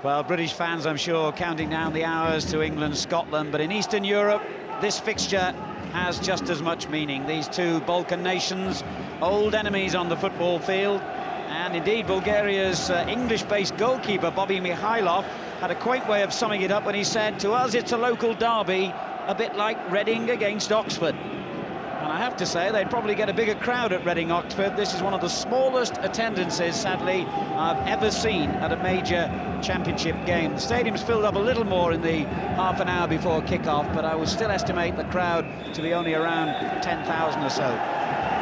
Well, British fans, I'm sure, counting down the hours to England, Scotland, but in Eastern Europe, this fixture has just as much meaning. These two Balkan nations, old enemies on the football field, and indeed Bulgaria's English-based goalkeeper, Bobby Mikhailov, had a quaint way of summing it up when he said, to us it's a local derby, a bit like Reading against Oxford. And I have to say, they'd probably get a bigger crowd at Reading Oxford. This is one of the smallest attendances, sadly, I've ever seen at a major championship game. The stadium's filled up a little more in the half an hour before kick-off, but I would still estimate the crowd to be only around 10,000 or so.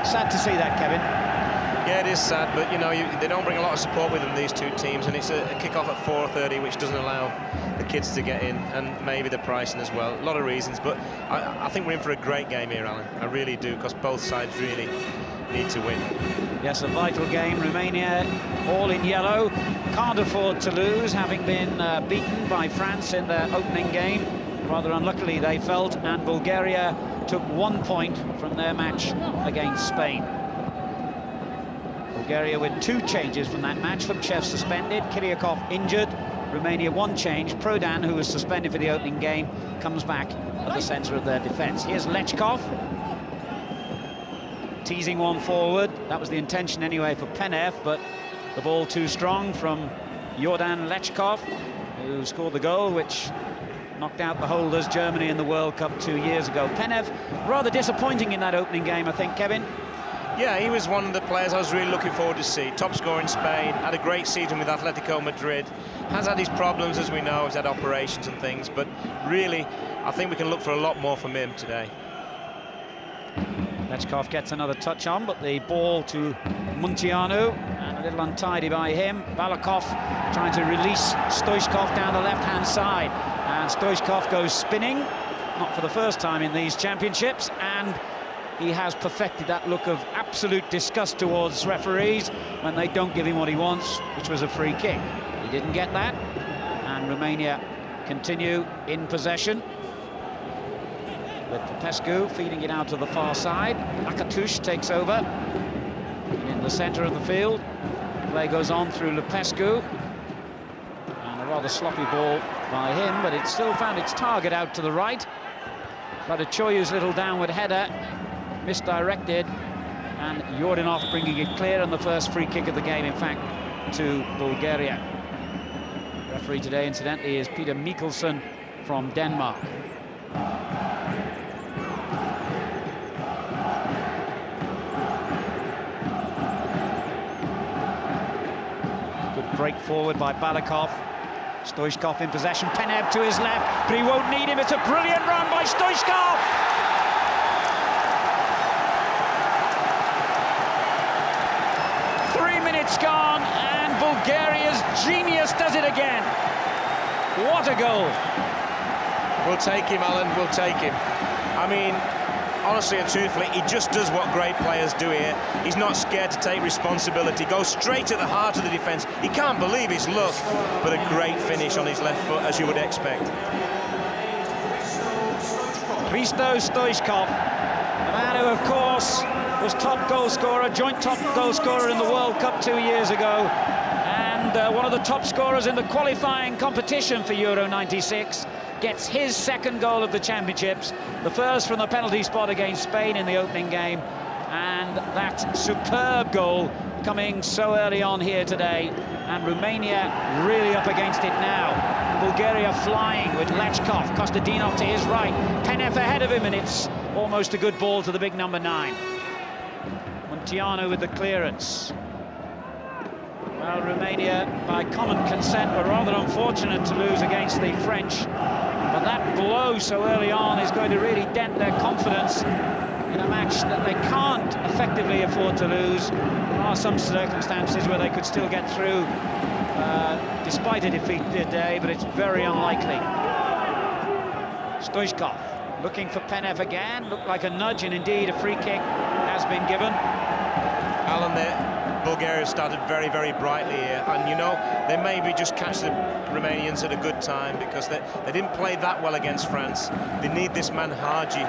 Sad to see that, Kevin. Yeah, it is sad, but, you know, they don't bring a lot of support with them, these two teams, and it's a kick-off at 4:30, which doesn't allow the kids to get in, and maybe the pricing as well. A lot of reasons, but I think we're in for a great game here, Alan. I really do, because both sides really need to win. Yes, a vital game. Romania all in yellow, can't afford to lose, having been beaten by France in their opening game. Rather unluckily, they felt, and Bulgaria took 1 point from their match against Spain. Bulgaria with 2 changes from that match. Hubchev suspended, Kyriakov injured. Romania 1 change. Prodan, who was suspended for the opening game, comes back at the centre of their defence. Here's Lechkov, teasing one forward. That was the intention anyway for Penev, but the ball too strong from Jordan Lechkov, who scored the goal which knocked out the holders, Germany, in the World Cup 2 years ago. Penev, rather disappointing in that opening game, I think, Kevin. Yeah, he was one of the players I was really looking forward to see. Top scorer in Spain, had a great season with Atletico Madrid. Has had his problems, as we know, he's had operations and things, but really, I think we can look for a lot more from him today. Lechkov gets another touch on, but the ball to Munteanu, and a little untidy by him. Balakov trying to release Stoichkov down the left-hand side, and Stoichkov goes spinning, not for the first time in these championships, and he has perfected that look of absolute disgust towards referees when they don't give him what he wants, which was a free kick. He didn't get that, and Romania continue in possession, with Popescu feeding it out to the far side. Akatush takes over, and in the centre of the field, play goes on through Lupescu, and a rather sloppy ball by him, but it still found its target out to the right. Vladichoyu's little downward header misdirected, and Yordanov bringing it clear on the first free kick of the game, in fact, to Bulgaria. Referee today, incidentally, is Peter Mikkelsen from Denmark. Good break forward by Balakov. Stoichkov in possession, Penev to his left, but he won't need him. It's a brilliant run by Stoichkov! It's gone, and Bulgaria's genius does it again. What a goal. We'll take him, Alan, we'll take him. I mean, honestly and truthfully, he just does what great players do here. He's not scared to take responsibility, goes straight at the heart of the defence. He can't believe his luck, but a great finish on his left foot, as you would expect. Hristo Stoichkov, the man who, of course, was top goal scorer, joint top goal scorer in the World Cup 2 years ago, and one of the top scorers in the qualifying competition for Euro '96, gets his second goal of the championships, the first from the penalty spot against Spain in the opening game, and that superb goal coming so early on here today, and Romania really up against it now. Bulgaria flying with Lechkov, Kostadinov to his right, Penev ahead of him, and it's almost a good ball to the big number 9. Munteanu with the clearance. Well, Romania, by common consent, were rather unfortunate to lose against the French, but that blow so early on is going to really dent their confidence in a match that they can't effectively afford to lose. There are some circumstances where they could still get through despite a defeat today, but it's very unlikely. Stoichkov looking for Penev again, looked like a nudge, and indeed a free kick has been given. Alan, Bulgaria started very, very brightly here, and you know, they maybe just catch the Romanians at a good time, because they didn't play that well against France. They need this man Hagi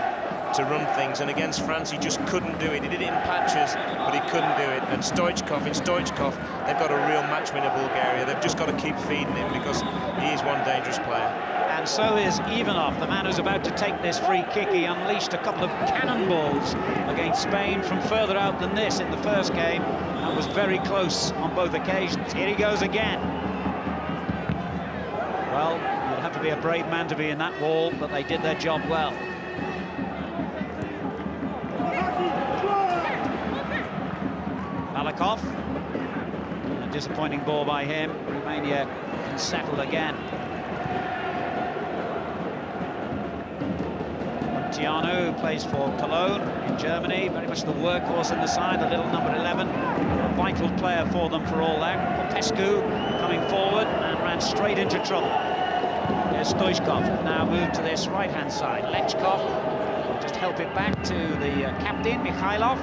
to run things, and against France he just couldn't do it. He did it in patches, but he couldn't do it. And Stoichkov, they've got a real match winner, Bulgaria. They've just got to keep feeding him because he is one dangerous player. And so is Ivanov, the man who's about to take this free kick. He unleashed a couple of cannonballs against Spain from further out than this in the first game, and was very close on both occasions. Here he goes again. Well, you'd have to be a brave man to be in that wall, but they did their job well. Malakov, a disappointing ball by him. Romania can settle again. Tiano, who plays for Cologne in Germany, very much the workhorse in the side, the little number 11, a vital player for them for all that. Popescu coming forward and ran straight into trouble. There's Stoichkov, now moved to this right-hand side. Lechkov will just help it back to the captain, Mikhailov.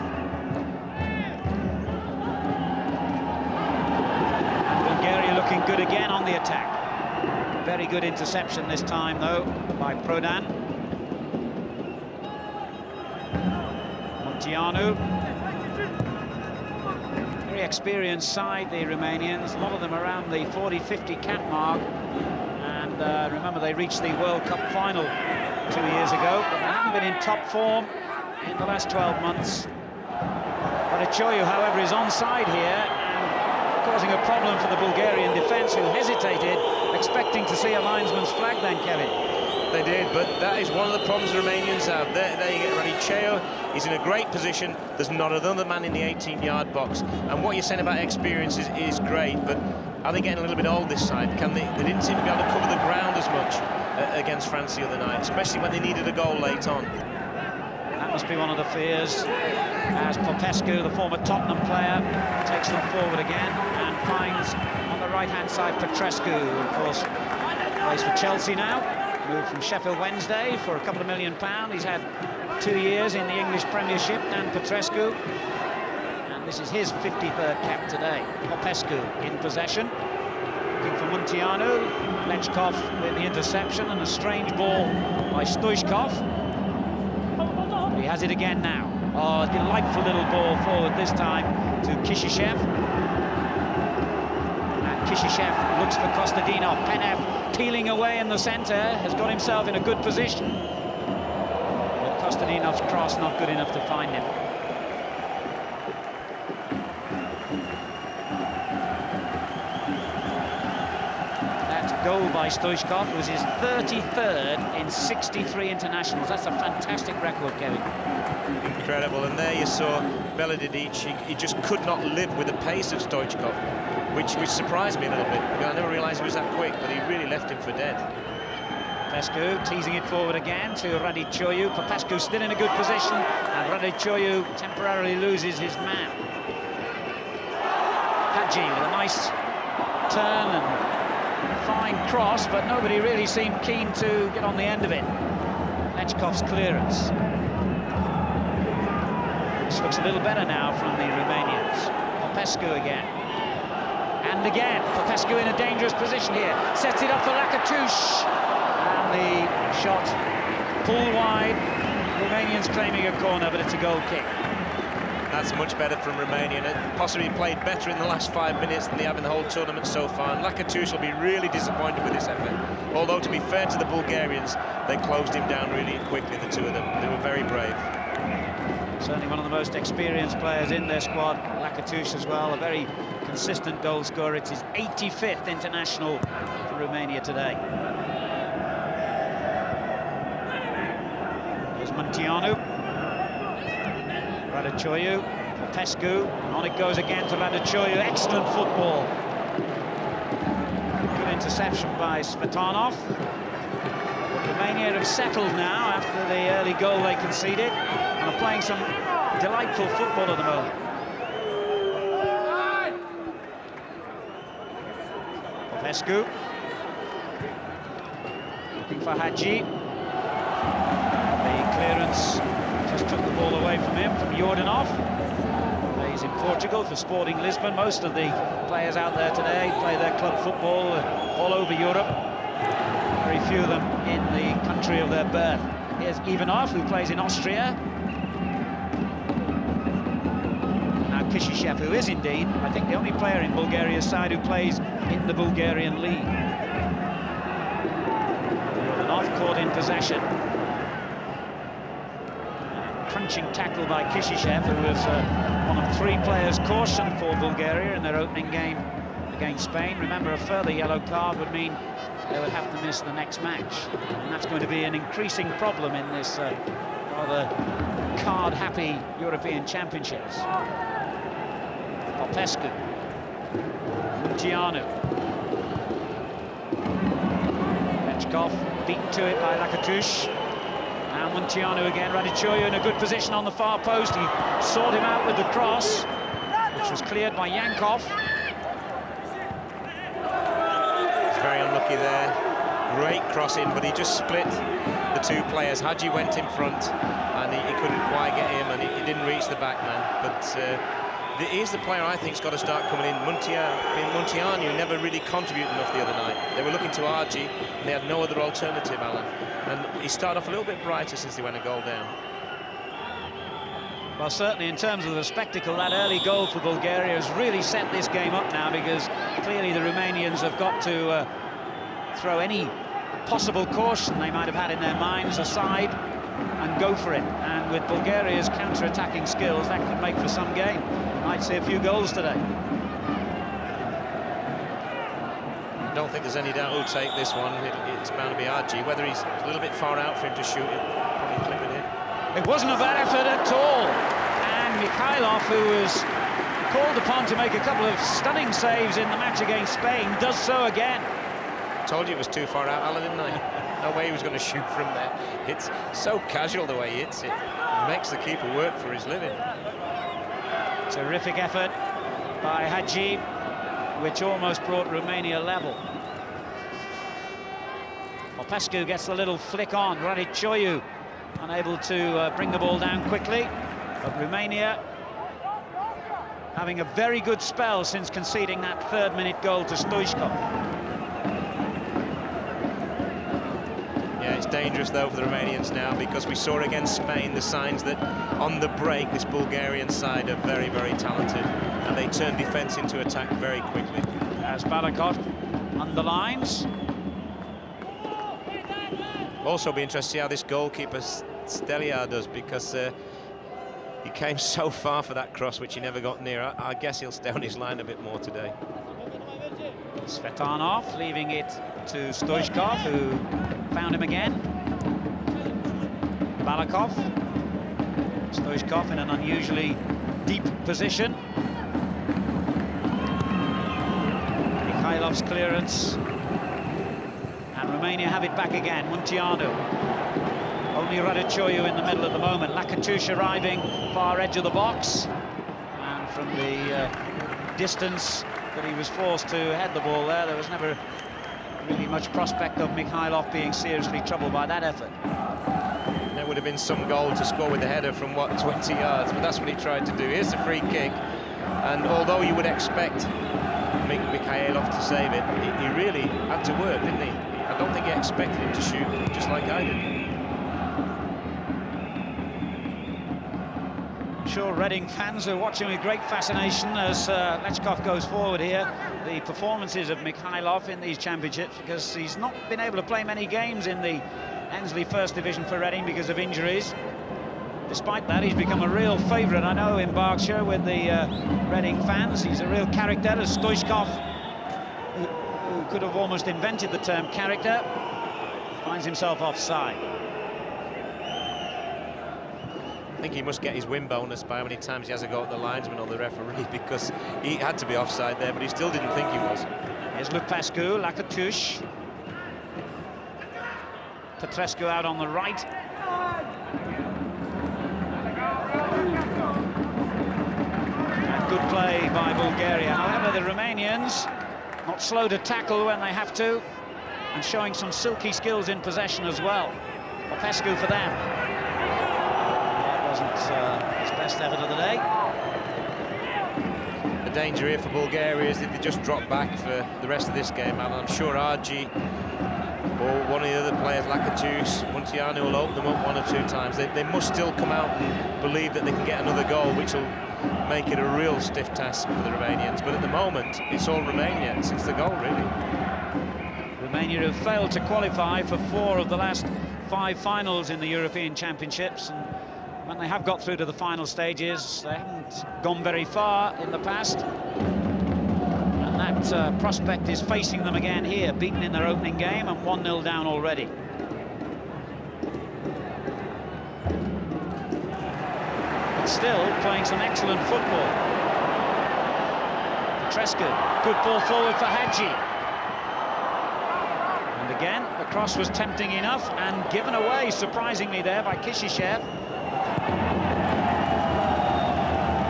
And Bulgaria looking good again on the attack. Very good interception this time, though, by Prodan. Tianu, very experienced side, the Romanians, a lot of them around the 40-50 cap mark, and remember they reached the World Cup final 2 years ago, but they haven't been in top form in the last 12 months. Barachoyu, however, is onside here and causing a problem for the Bulgarian defence, who hesitated, expecting to see a linesman's flag then, Kevin. They did, but that is one of the problems the Romanians have. There you get Radicheo. He's in a great position. There's not another man in the 18-yard box. And what you're saying about experience is great, but are they getting a little bit old this side? They didn't seem to be able to cover the ground as much against France the other night, especially when they needed a goal late on. That must be one of the fears, as Popescu, the former Tottenham player, takes them forward again and finds on the right-hand side Petrescu, who, of course, plays for Chelsea now. Moved from Sheffield Wednesday for a couple of £1 million. He's had 2 years in the English Premiership, Dan Petrescu, and this is his 53rd cap today. Popescu in possession, looking for Munteanu. Lechkov with the interception and a strange ball by Stoichkov. He has it again now. Oh, a delightful little ball forward this time to Kishishev. Kishishev looks for Kostadinov. Penev peeling away in the centre, has got himself in a good position. But Kostadinov's cross not good enough to find him. That goal by Stoichkov was his 33rd in 63 internationals. That's a fantastic record, Kevin. Incredible, and there you saw Beledidic. He just could not live with the pace of Stoichkov. Which surprised me a little bit, because I never realised he was that quick, but he really left him for dead. Popescu teasing it forward again to Radichoyu. Popescu still in a good position, and Radichoyu temporarily loses his man. Hadji with a nice turn and fine cross, but nobody really seemed keen to get on the end of it. Lechkov's clearance. This looks a little better now from the Romanians. Popescu again. And again, Popescu in a dangerous position here. Sets it up for Lakatouche. And the shot pulled wide. Romanians claiming a corner, but it's a goal kick. That's much better from Romania. And it possibly played better in the last 5 minutes than they have in the whole tournament so far. And Lakatouche will be really disappointed with this effort. Although, to be fair to the Bulgarians, they closed him down really quickly, the two of them. They were very brave. Certainly one of the most experienced players in their squad, Lakatouche as well, a very consistent goal scorer. It's his 85th international for Romania today. There's Munteanu. Radichoyu, Popescu, and on it goes again to Radichoyu. Excellent football. Good interception by Svetanov. Romania have settled now after the early goal they conceded, and are playing some delightful football at the moment. Popescu looking for Hadji. The clearance just took the ball away from him, from Jordanov. Plays in Portugal for Sporting Lisbon. Most of the players out there today play their club football all over Europe. Very few of them in the country of their birth. Here's Ivanov, who plays in Austria. Now Kishishev, who is indeed, I think, the only player in Bulgaria's side who plays in the Bulgarian league. Ivanov caught in possession. Crunching tackle by Kishishev, who was one of 3 players cautioned for Bulgaria in their opening game against Spain. Remember, a further yellow card would mean they would have to miss the next match, and that's going to be an increasing problem in this rather card-happy European Championships. Popescu, Munteanu, Pechkov beaten to it by Lakatush. Now Munteanu again, Radichoyu in a good position on the far post. He sought him out with the cross, which was cleared by Yankov. Very unlucky there. Great crossing, but he just split the 2 players. Hadji went in front, and he couldn't quite get him, and he didn't reach the back man. But he's the player I think's got to start coming in. Munteanu never really contributed enough the other night. They were looking to Hadji, and they had no other alternative, Alan. And he started off a little bit brighter since they went a goal down. Well, certainly in terms of the spectacle, that early goal for Bulgaria has really set this game up now, because clearly the Romanians have got to throw any possible caution they might have had in their minds aside and go for it. And with Bulgaria's counter-attacking skills, that could make for some game. Might see a few goals today. I don't think there's any doubt who'll take this one. It's bound to be Hadji. Whether he's a little bit far out for him to shoot it, probably clip it in. It wasn't a bad effort at all. And Mikhailov, who was called upon to make a couple of stunning saves in the match against Spain, does so again. Told you it was too far out, Alan, didn't I? No way he was going to shoot from there. It's so casual the way he hits it. It makes the keeper work for his living. Terrific effort by Hadji, which almost brought Romania level. Popescu gets a little flick on. Radichoyu unable to bring the ball down quickly. But Romania having a very good spell since conceding that 3rd-minute goal to Stoichkov. Yeah, it's dangerous though for the Romanians now, because we saw against Spain the signs that on the break this Bulgarian side are very, very talented, and they turn defence into attack very quickly. As Balakov underlines. Also be interested to see how this goalkeeper Steliar does, because he came so far for that cross which he never got near. I guess he'll stay on his line a bit more today. Svetanov leaving it to Stoichkov, who found him again. Balakov. Stoichkov in an unusually deep position. Mikhailov's clearance. And Romania have it back again. Munteanu. Only Radichoyu in the middle at the moment. Lakatush arriving far edge of the box. And from the distance that he was forced to head the ball there was never really much prospect of Mikhailov being seriously troubled by that effort. There would have been some goal to score with a header from, what, 20 yards, but that's what he tried to do. Here's the free kick, and although you would expect Mikhailov to save it, he really had to work, didn't he? I don't think he expected him to shoot, just like I did. I'm sure Reading fans are watching with great fascination as Lechkov goes forward here. The performances of Mikhailov in these championships, because he's not been able to play many games in the Ensley First Division for Reading because of injuries. Despite that, he's become a real favourite, I know, in Berkshire with the Reading fans. He's a real character, as Stoichkov, who could have almost invented the term character, finds himself offside. I think he must get his win bonus by how many times he has a go at the linesman or the referee, because he had to be offside there, but he still didn't think he was. Here's Lupescu, Lakatush. Petrescu out on the right. And good play by Bulgaria. However, the Romanians not slow to tackle when they have to, and showing some silky skills in possession as well. Popescu for them. That wasn't his best effort of the day. The danger here for Bulgaria is if they just drop back for the rest of this game, and I'm sure Hadji or one of the other players, Lakatos, Munteanu, will open them up one or two times. They must still come out and believe that they can get another goal, which will make it a real stiff task for the Romanians. But at the moment, it's all Romania since the goal, really. Romania have failed to qualify for 4 of the last 5 finals in the European Championships, and when they have got through to the final stages, they haven't gone very far in the past. And that prospect is facing them again here, beaten in their opening game and 1-0 down already. But still playing some excellent football. Petrescu, good ball forward for Hadji. And again, the cross was tempting enough and given away, surprisingly there, by Kishishev.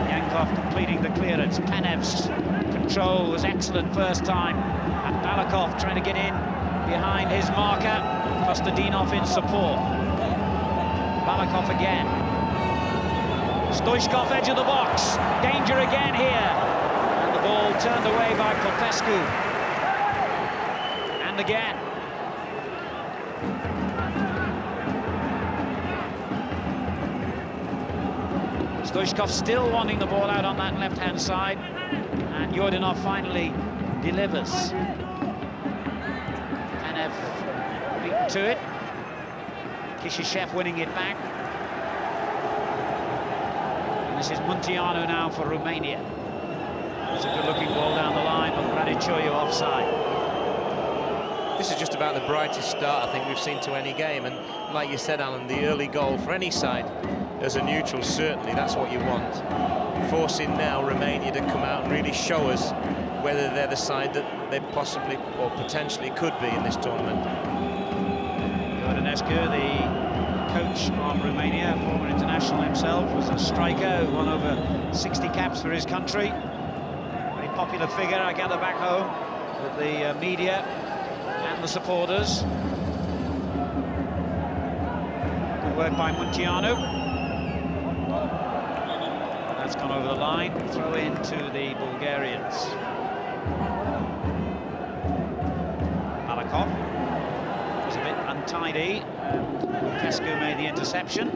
Yankov completing the clearance. Penev's control was excellent first time. And Balakov trying to get in behind his marker. Kostadinov in support. Balakov again. Stoichkov, edge of the box. Danger again here. And the ball turned away by Popescu. And again. Stoichkov still wanting the ball out on that left-hand side, and Yordanov finally delivers. Panev beaten to it. Kishishev winning it back. And this is Munteanu now for Romania. It's a good-looking ball down the line, but Radichoyu offside. This is just about the brightest start I think we've seen to any game, and like you said, Alan, the early goal for any side as a neutral, certainly that's what you want. Forcing now Romania to come out and really show us whether they're the side that they possibly or potentially could be in this tournament. Yordanescu, the coach of Romania, former international himself, was a striker who won over 60 caps for his country. Very popular figure, I gather, back home with the media and the supporters. Good work by Munteanu. That's gone over the line. Throw in to the Bulgarians. Balakov was a bit untidy. Popescu made the interception.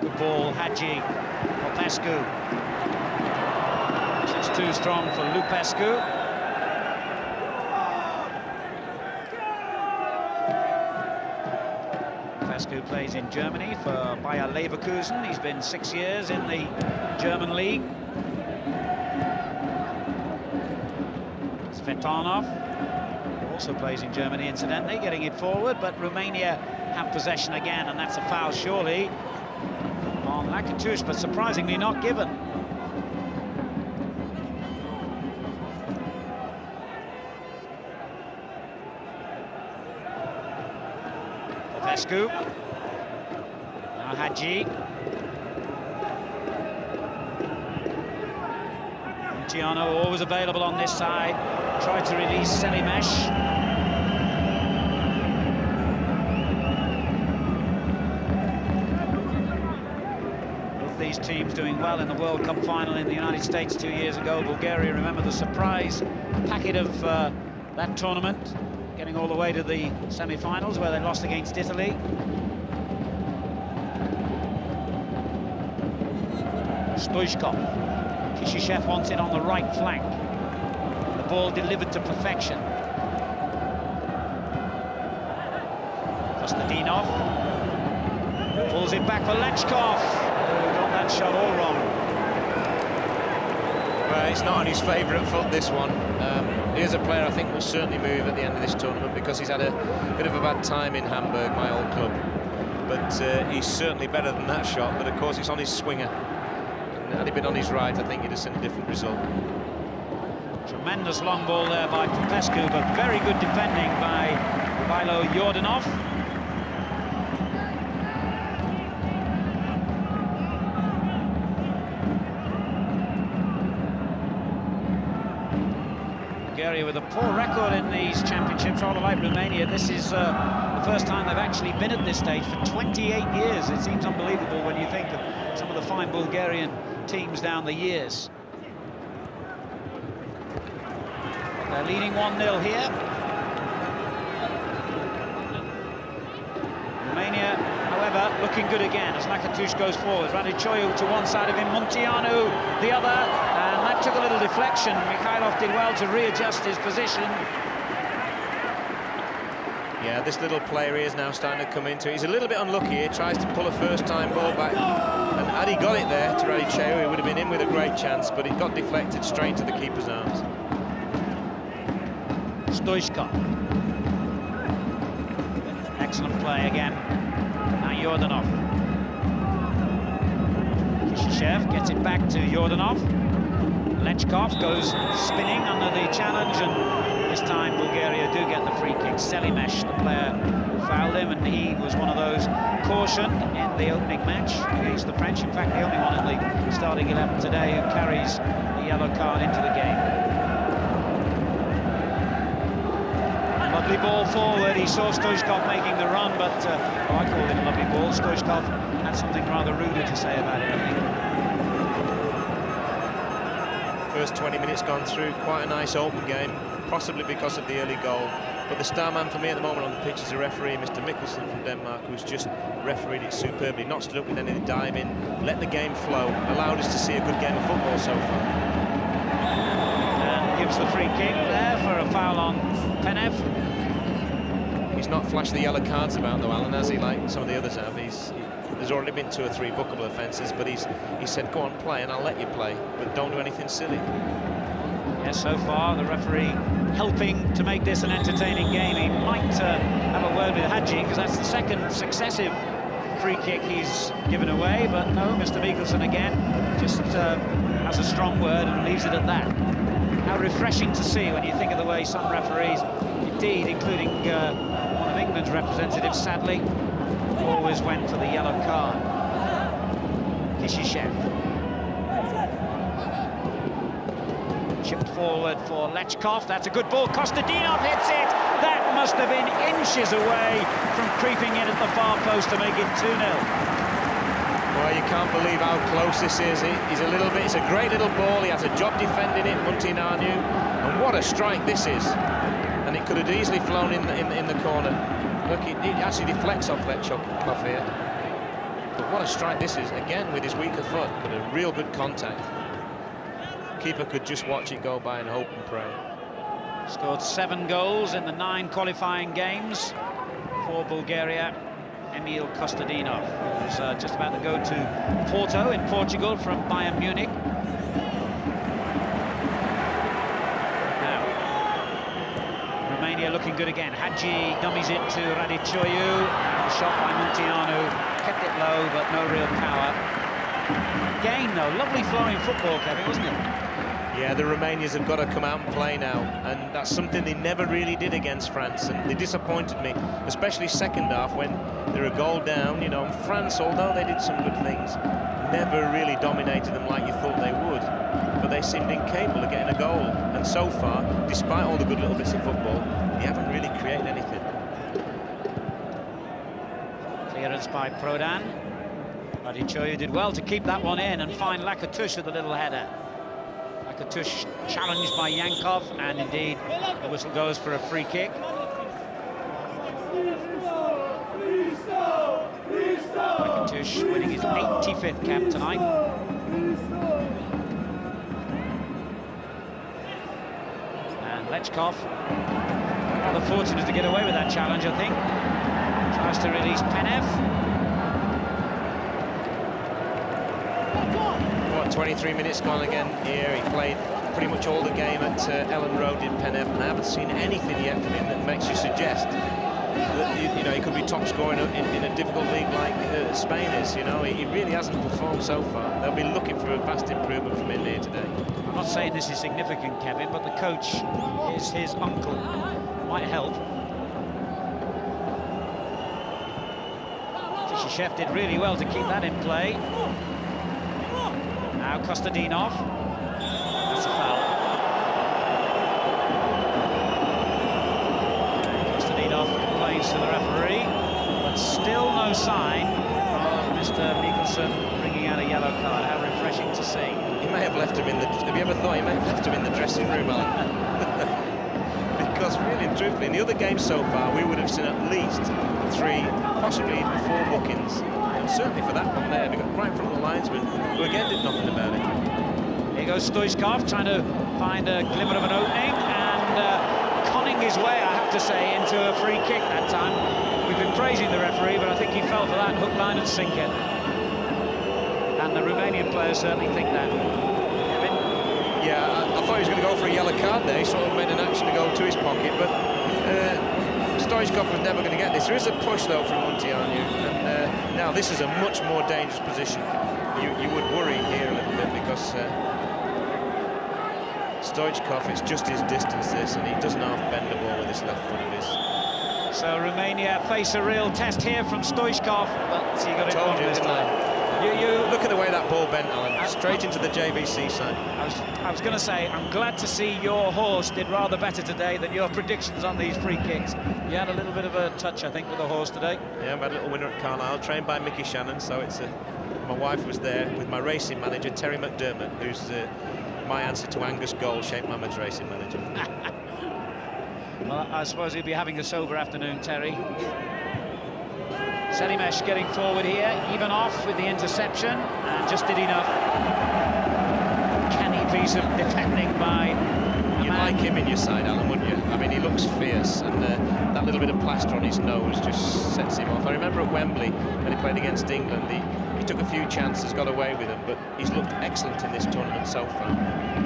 Good ball, Hadji. Popescu. It's too strong for Lupescu. Who plays in Germany for Bayer Leverkusen. He's been 6 years in the German league. Svetanov also plays in Germany, incidentally, getting it forward, but Romania have possession again, and that's a foul, surely, on Lakatos, but surprisingly not given. Popescu. Now Hadji. Munteanu always available on this side. Tried to release Selimesh. Both these teams doing well in the World Cup final in the United States 2 years ago. Bulgaria, remember the surprise packet of that tournament, getting all the way to the semi-finals where they lost against Italy. Stoichkov. Kishishev wants it on the right flank. The ball delivered to perfection. Kostadinov pulls it back for Lechkov. Oh, got that shot all wrong. Well, it's not on his favourite foot, this one. Here's a player I think will certainly move at the end of this tournament because he's had a bit of a bad time in Hamburg, my old club. But he's certainly better than that shot, but of course it's on his swinger. And had he been on his right, I think he'd have seen a different result. Tremendous long ball there by Popescu, but very good defending by Milo Yordanov. Bulgaria with a poor record in these championships, rather like Romania. This is the first time they've actually been at this stage for 28 years. It seems unbelievable when you think of some of the fine Bulgarian teams down the years. They're leading 1-0 here. Romania, however, looking good again as Lakatush goes forward. Radichoiu to one side of him, Munteanu the other, and that took a little deflection. Mikhailov did well to readjust his position. Yeah, this little player here is now starting to come into it. He's a little bit unlucky here, tries to pull a first-time ball back. And had he got it there to Radichoiu, he would have been in with a great chance, but it got deflected straight to the keeper's arms. Stoichkov. Excellent play again. Now Yordanov. Kishishev gets it back to Yordanov. Lechkov goes spinning under the challenge, and this time Bulgaria do get the free kick. Selimesh, the player who fouled him, and he was one of those cautioned in the opening match against the French. In fact, the only one in the starting 11 today who carries the yellow card into the game. Lovely ball forward. He saw Stoichkov making the run, but I called it a lovely ball. Stoichkov had something rather ruder to say about it, I think. First 20 minutes gone through, quite a nice open game, possibly because of the early goal. But the star man for me at the moment on the pitch is a referee, Mr. Mikkelsen from Denmark, who's just refereed it superbly, not stood up with any diving, let the game flow, allowed us to see a good game of football so far. And gives the free kick there for a foul on Penev. He's not flashed the yellow cards about though, Alan, has he, like some of the others have. There's already been 2 or 3 bookable offences, but he said, go on, play, and I'll let you play, but don't do anything silly. Yes, so far the referee helping to make this an entertaining game. He might have a word with Hadji, because that's the second successive free kick he's given away, but no, Mr. Mikkelsen again just has a strong word and leaves it at that. How refreshing to see when you think of the way some referees, indeed, including one of England's representatives, sadly, always went for the yellow card. Kishishev. Chipped forward for Lechkov. That's a good ball. Kostadinov hits it. That must have been inches away from creeping in at the far post to make it 2-0. Well, you can't believe how close this is. It's a great little ball. He has a job defending it, Munteanu. And what a strike this is. And it could have easily flown in the corner. Look, it actually deflects off Lechkov here. But what a strike this is, again with his weaker foot, but a real good contact. Keeper could just watch it go by and hope and pray. Scored 7 goals in the 9 qualifying games for Bulgaria. Emil Kostadinov, who's just about to go to Porto in Portugal from Bayern Munich. Looking good again. Hadji dummies it to Radichoiu. Shot by Munteanu. Kept it low, but no real power. Again, though, lovely flowing football, Kevin, wasn't it? Yeah, the Romanians have got to come out and play now, and that's something they never really did against France, and they disappointed me, especially second half when they're a goal down. You know, and France, although they did some good things, never really dominated them like you thought they would. But they seemed incapable of getting a goal, and so far, despite all the good little bits of football, they haven't really created anything. Clearance by Prodan. Radichoiu did well to keep that one in and find Lakatush with a little header. Lakatush challenged by Yankov, and indeed the whistle goes for a free kick. Lakatush winning his 85th cap tonight. Lechkov, rather fortunate to get away with that challenge, I think. Tries to release Penev. What, 23 minutes gone again here. He played pretty much all the game at Ellen Road in Penev, and I haven't seen anything yet from him that makes you suggest that, you know, he could be top scorer in a difficult league like Spain is. You know, he really hasn't performed so far. They'll be looking for a vast improvement from him here today. I'm not saying this is significant, Kevin, but the coach is his uncle. Might help. Kishishev did really well to keep that in play. Now Kostadinov. That's a foul. Kostadinov complains to the referee, but still no sign of Mr. Mikkelsen bringing out a yellow card. How refreshing to see. He may have left him in the... Have you ever thought he may have left him in the dressing room, Alan? because really and truthfully, in the other games so far, we would have seen at least 3, possibly even 4 bookings. And certainly for that one there, we got right in front of the linesman, who again did nothing about it. Here goes Stoichkov, trying to find a glimmer of an opening, and conning his way, I have to say, into a free kick that time. We've been praising the referee, but I think he fell for that hook, line and sinker. And the Romanian players certainly think that. Yeah, I thought he was going to go for a yellow card there. He sort of made an action to go to his pocket, but Stoichkov was never going to get this. There is a push, though, from Munteanu, and now this is a much more dangerous position. You would worry here a little bit, because Stoichkov, it's just his distance, this, and he doesn't half bend the ball with his left foot of his. So Romania face a real test here from Stoichkov, but he got it wrong this time. Look at the way that ball bent, Alan, straight into the JVC side. I was going to say, I'm glad to see your horse did rather better today than your predictions on these free kicks. You had a little bit of a touch, I think, with the horse today. Yeah, I've had a little winner at Carlisle, trained by Mickey Shannon, so it's my wife was there with my racing manager, Terry McDermott, who's my answer to Angus Gold, Shape Mamad's racing manager. Well, I suppose he'll be having a sober afternoon, Terry. Selimesh getting forward here, even off with the interception, and just did enough. Canny piece of defending by You'd like him in your side, Alan, wouldn't you? I mean, he looks fierce, and that little bit of plaster on his nose just sets him off. I remember at Wembley, when he played against England, he took a few chances, got away with them, but he's looked excellent in this tournament so far.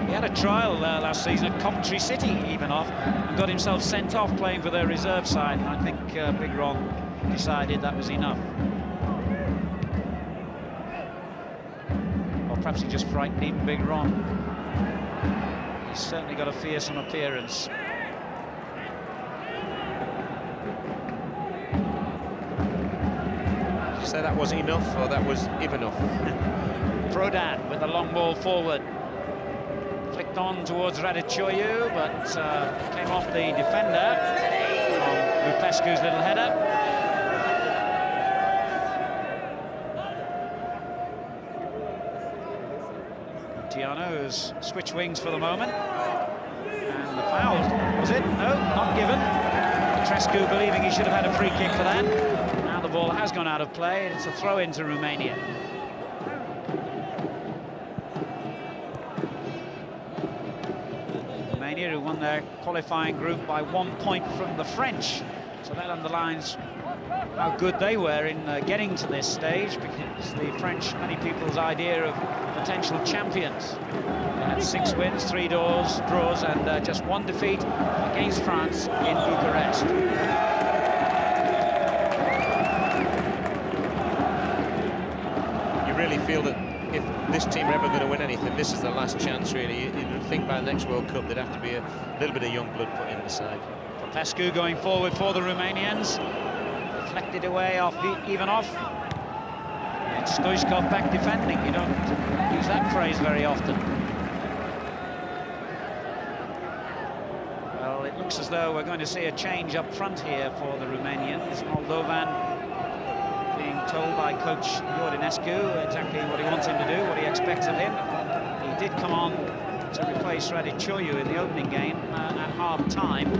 He had a trial last season at Coventry City, even off, and got himself sent off playing for their reserve side, and I think Big Ron decided that was enough. Or perhaps he just frightened even Big Ron. He's certainly got a fearsome appearance. Did you say that wasn't enough, or that was even enough? Prodan with the long ball forward. Flicked on towards Radicioiu, but came off the defender from Lupescu's little header. Tiano's switch wings for the moment, and the foul, was it? No, not given. Petrescu believing he should have had a free kick for that. Now the ball has gone out of play, and it's a throw into Romania. Romania, who won their qualifying group by 1 point from the French, so that underlines how good they were in getting to this stage, because the French, many people's idea of potential champions. They had 6 wins, 3 draws, and just 1 defeat against France in Bucharest. You really feel that if this team are ever going to win anything, this is the last chance, really. You would think by the next World Cup there'd have to be a little bit of young blood put in the side. Popescu going forward for the Romanians. Deflected away off, even off. And Stoichkov back defending. You don't use that phrase very often. Well, it looks as though we're going to see a change up front here for the Romanians. Moldovan being told by coach Iordinescu exactly what he wants him to do, what he expects of him. He did come on to replace Radicioiu in the opening game at half-time,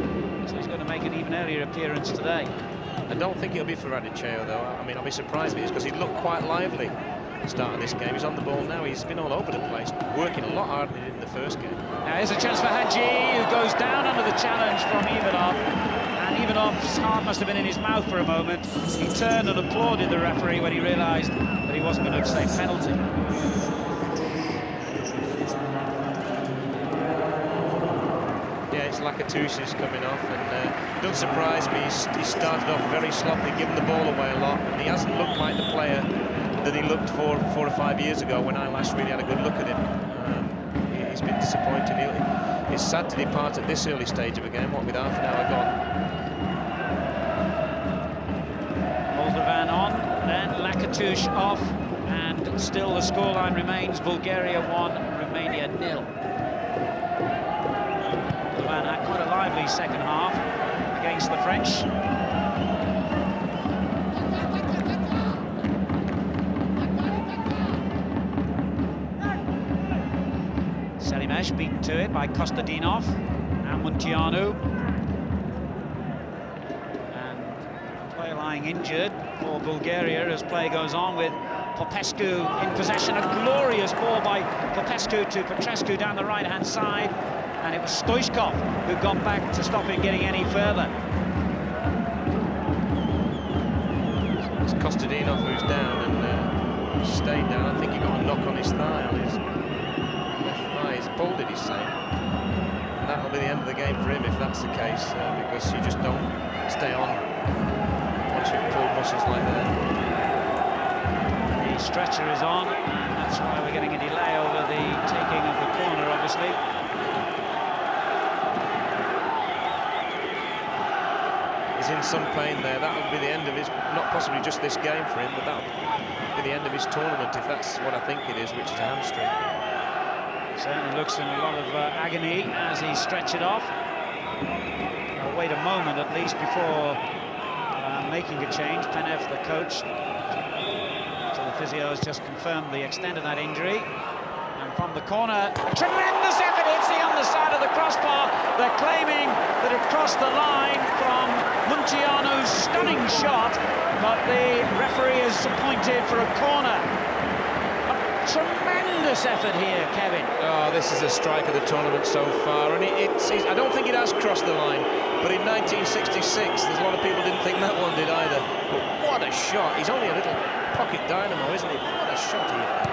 so he's going to make an even earlier appearance today. I don't think it'll be for Radicioiu, though. I mean, I'll be surprised if it is, because he looked quite lively at the start of this game. He's on the ball now. He's been all over the place, working a lot harder than he did in the first game. Now here's a chance for Hadji, who goes down under the challenge from Ivanov. And Ivanov's heart must have been in his mouth for a moment. He turned and applauded the referee when he realised that he wasn't going to say penalty. Lakatouche is coming off, and doesn't surprise me. He started off very sloppy, giving the ball away a lot, and he hasn't looked like the player that he looked for 4 or 5 years ago when I last really had a good look at him. He's been disappointing. It's sad to depart at this early stage of a game, what with half an hour gone. Moldovan on, then Lakatouche off, and still the scoreline remains Bulgaria 1, Romania 0. Had quite a lively second half against the French. Selimesh beaten to it by Kostadinov and Munteanu. lying injured for Bulgaria as play goes on, with Popescu in possession. A glorious ball by Popescu to Petrescu down the right-hand side, and it was Stoichkov who got back to stop him getting any further. It's Kostadinov who's down, and stayed down. I think he got a knock on his thigh, on his left thigh. He's pulled it, he's saying. And that'll be the end of the game for him if that's the case, because you just don't stay on once you've pulled muscles like that. The stretcher is on, and that's why we're getting a delay over the taking of the corner, obviously. He's in some pain there. That'll be the end of his, not possibly just this game for him, but that'll be the end of his tournament, if that's what I think it is, which is a hamstring. Certainly looks in a lot of agony as he stretches it off. I'll wait a moment at least before making a change. Penev, the coach, so the physio has just confirmed the extent of that injury. And from the corner, tremendous effort, hits the underside of the crossbar. They're claiming that it crossed the line from Munteanu's stunning shot, but the referee is appointed for a corner. Tremendous effort here, Kevin. Oh, this is a strike of the tournament so far, and I don't think it has crossed the line, but in 1966 there's a lot of people didn't think that one did either. But what a shot. He's only a little pocket dynamo, isn't he? What a shot he hit.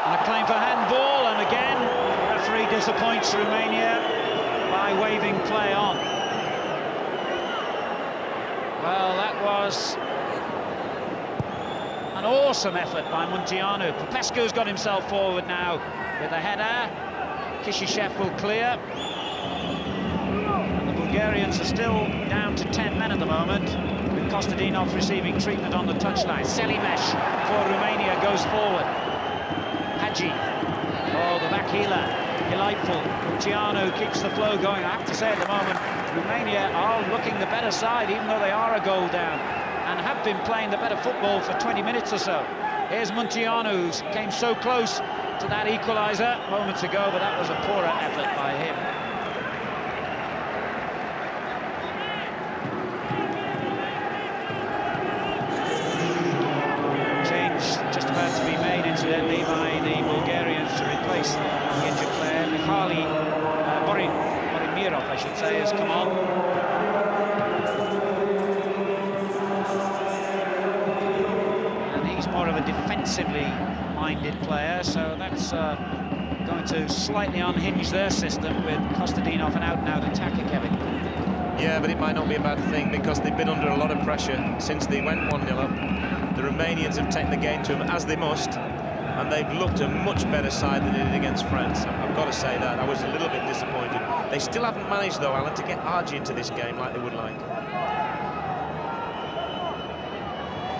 And a claim for handball, and again the referee disappoints Romania by waving play on. Well, that was an awesome effort by Munteanu. Popescu's got himself forward now with a header. Kishishev will clear. And the Bulgarians are still down to 10 men at the moment, with Kostadinov receiving treatment on the touchline. Selimesh for Romania goes forward. Hadji, oh, the back healer, delightful. Munteanu keeps the flow going. I have to say at the moment, Romania are looking the better side, even though they are a goal down, and have been playing the better football for 20 minutes or so. Here's Munteanu, who came so close to that equaliser moments ago, but that was a poorer effort by him. Change just about to be made, incidentally, by the Bulgarians to replace the injured player. Borimirov, I should say, has come on. More of a defensively minded player, so that's going to slightly unhinge their system with Kostadinov an out-and-out attacker, Kevin. Yeah, but it might not be a bad thing, because they've been under a lot of pressure since they went 1-0 up. The Romanians have taken the game to them, as they must, and they've looked a much better side than they did against France. I've got to say that. I was a little bit disappointed. They still haven't managed, though, Alan, to get Argy into this game like they would like.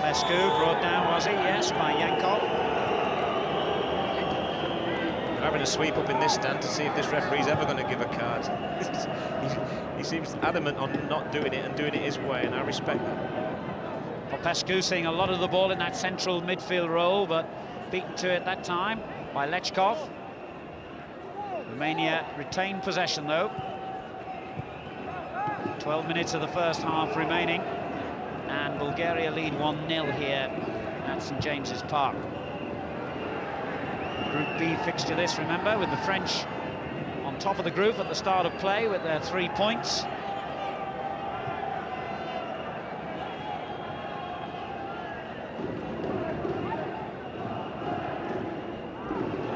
Popescu brought down, was he? Yes, by Yankov. They're having a sweep up in this stand to see if this referee's ever going to give a card. He seems adamant on not doing it and doing it his way, and I respect that. Popescu seeing a lot of the ball in that central midfield role, but beaten to it that time by Lechkov. Romania retained possession, though. 12 minutes of the first half remaining, and Bulgaria lead 1-0 here at St James's Park. Group B fixture this, remember, with the French on top of the group at the start of play with their 3 points.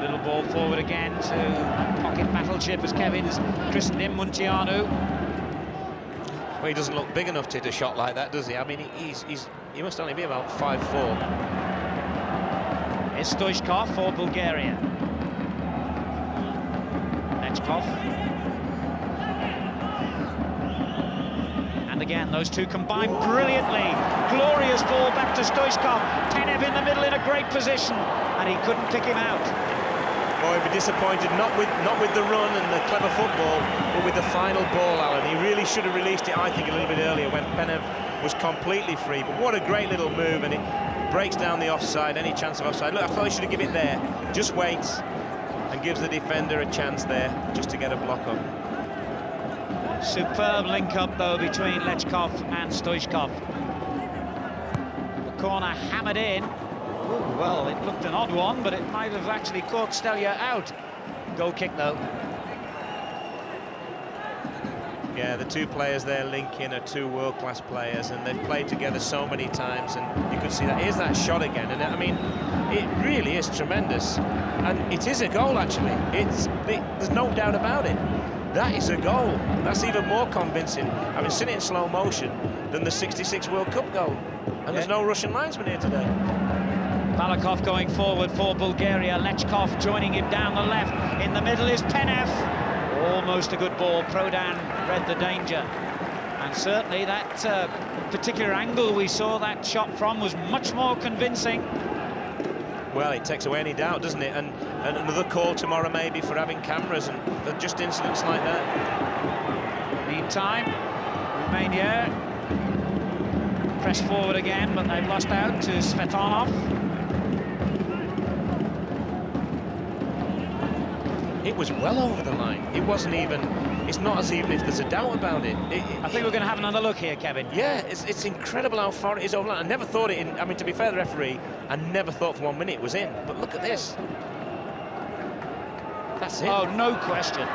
Little ball forward again to pocket battleship, as Kevin's christened him, Munteanu. Well, he doesn't look big enough to hit a shot like that, does he? I mean, he must only be about 5'4". It's Stoichkov for Bulgaria. Lechkov. And again, those two combine brilliantly. Glorious ball back to Stoichkov. Penev in the middle in a great position, and he couldn't pick him out. Oh, he'd be disappointed, not with the run and the clever football, but with the final ball, Alan. He really should have released it, I think, a little bit earlier when Penev was completely free. But what a great little move, and it breaks down the offside, any chance of offside. Look, I thought he should have given it there. Just waits and gives the defender a chance there just to get a block up. Superb link-up, though, between Lechkov and Stoichkov. corner hammered in. Ooh, well, it looked an odd one, but it might have actually caught Stelja out. Goal kick, though. Yeah, the two players there linking are two world-class players, and they've played together so many times, and you could see that. Here's that shot again, and I mean, it really is tremendous. And it is a goal, actually. There's no doubt about it. That is a goal. That's even more convincing, having seen it in slow motion, than the '66 World Cup goal. And there's no Russian linesman here today. Balakov going forward for Bulgaria. Lechkov joining him down the left. In the middle is Penev. Almost a good ball. Prodan read the danger. And certainly that particular angle we saw that shot from was much more convincing. Well, it takes away any doubt, doesn't it? And another call tomorrow maybe for having cameras and for just incidents like that. Meantime, Romania press forward again, but they've lost out to Svetanov. It was well over the line. It wasn't even, it's not as even if there's a doubt about it. I think we're going to have another look here, Kevin. Yeah, it's incredible how far it is over the line. I never thought it in, I mean, to be fair to the referee, I never thought for 1 minute it was in. But look at this. That's it. Oh, no question.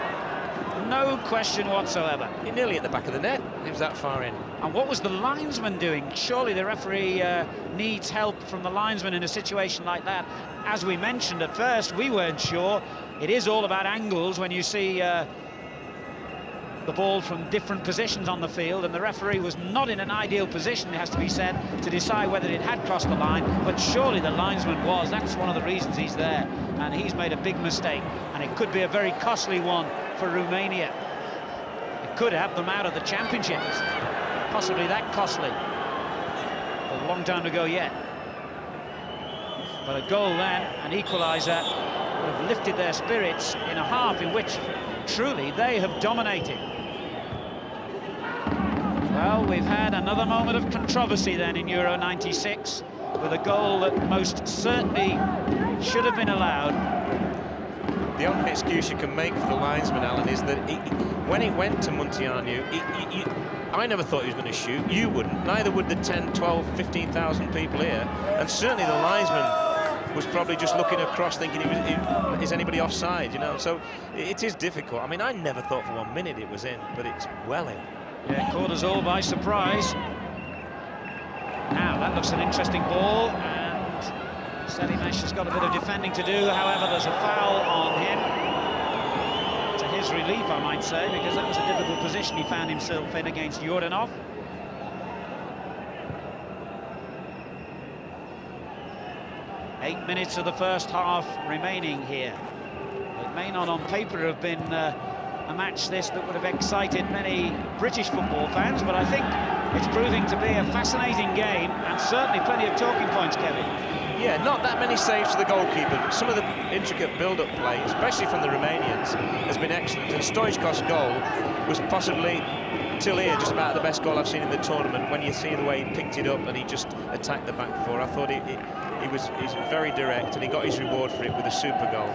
No question whatsoever. You're nearly at the back of the net. It was that far in. And what was the linesman doing? Surely the referee needs help from the linesman in a situation like that. As we mentioned at first, we weren't sure. It is all about angles when you see the ball from different positions on the field, and the referee was not in an ideal position, it has to be said, to decide whether it had crossed the line, but surely the linesman was. That's one of the reasons he's there, and he's made a big mistake, and it could be a very costly one for Romania. It could have them out of the championships, possibly that costly. A long time to go yet. But a goal then, an equaliser, would have lifted their spirits in a half in which truly they have dominated. Well, we've had another moment of controversy then in Euro '96 with a goal that most certainly should have been allowed. The only excuse you can make for the linesman, Alan, is that when it went to Munteanu, I never thought he was going to shoot. You wouldn't. Neither would the 10, 12, 15,000 people here. And certainly the linesman was probably just looking across thinking, is anybody offside, you know? So it is difficult. I mean, I never thought for 1 minute it was in, but it's well in. Yeah, caught us all by surprise. Now, that looks an interesting ball, and Selimesh has got a bit of defending to do. However, there's a foul on him. To his relief, I might say, because that was a difficult position he found himself in against Yordanov. Eight minutes of the first half remaining here. It may not on paper have been a match this that would have excited many British football fans, but I think it's proving to be a fascinating game and certainly plenty of talking points, Kevin. Yeah, not that many saves to the goalkeeper, but some of the intricate build-up play, especially from the Romanians, has been excellent. And Stoichkov's goal was possibly, till here, just about the best goal I've seen in the tournament. When you see the way he picked it up and he just attacked the back four, I thought he's very direct, and he got his reward for it with a super goal.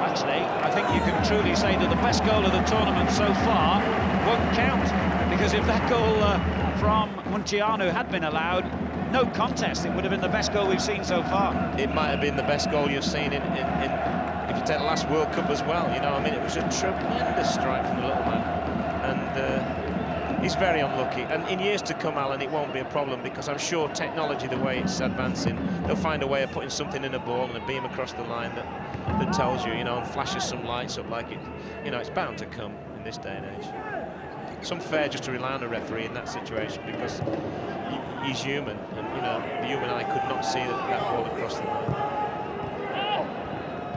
Actually, I think you can truly say that the best goal of the tournament so far won't count, because if that goal from Munteanu had been allowed, no contest, it would have been the best goal we've seen so far. It might have been the best goal you've seen in if you take the last World Cup as well, you know. I mean, it was a tremendous strike from the little man, and he's very unlucky. And in years to come, Alan, it won't be a problem, because I'm sure technology, the way it's advancing, they'll find a way of putting something in a ball and a beam across the line that tells you, you know, and flashes some lights up like it, you know, it's bound to come in this day and age. It's unfair just to rely on a referee in that situation, because he's human, and, you know, the human eye could not see that ball across the line.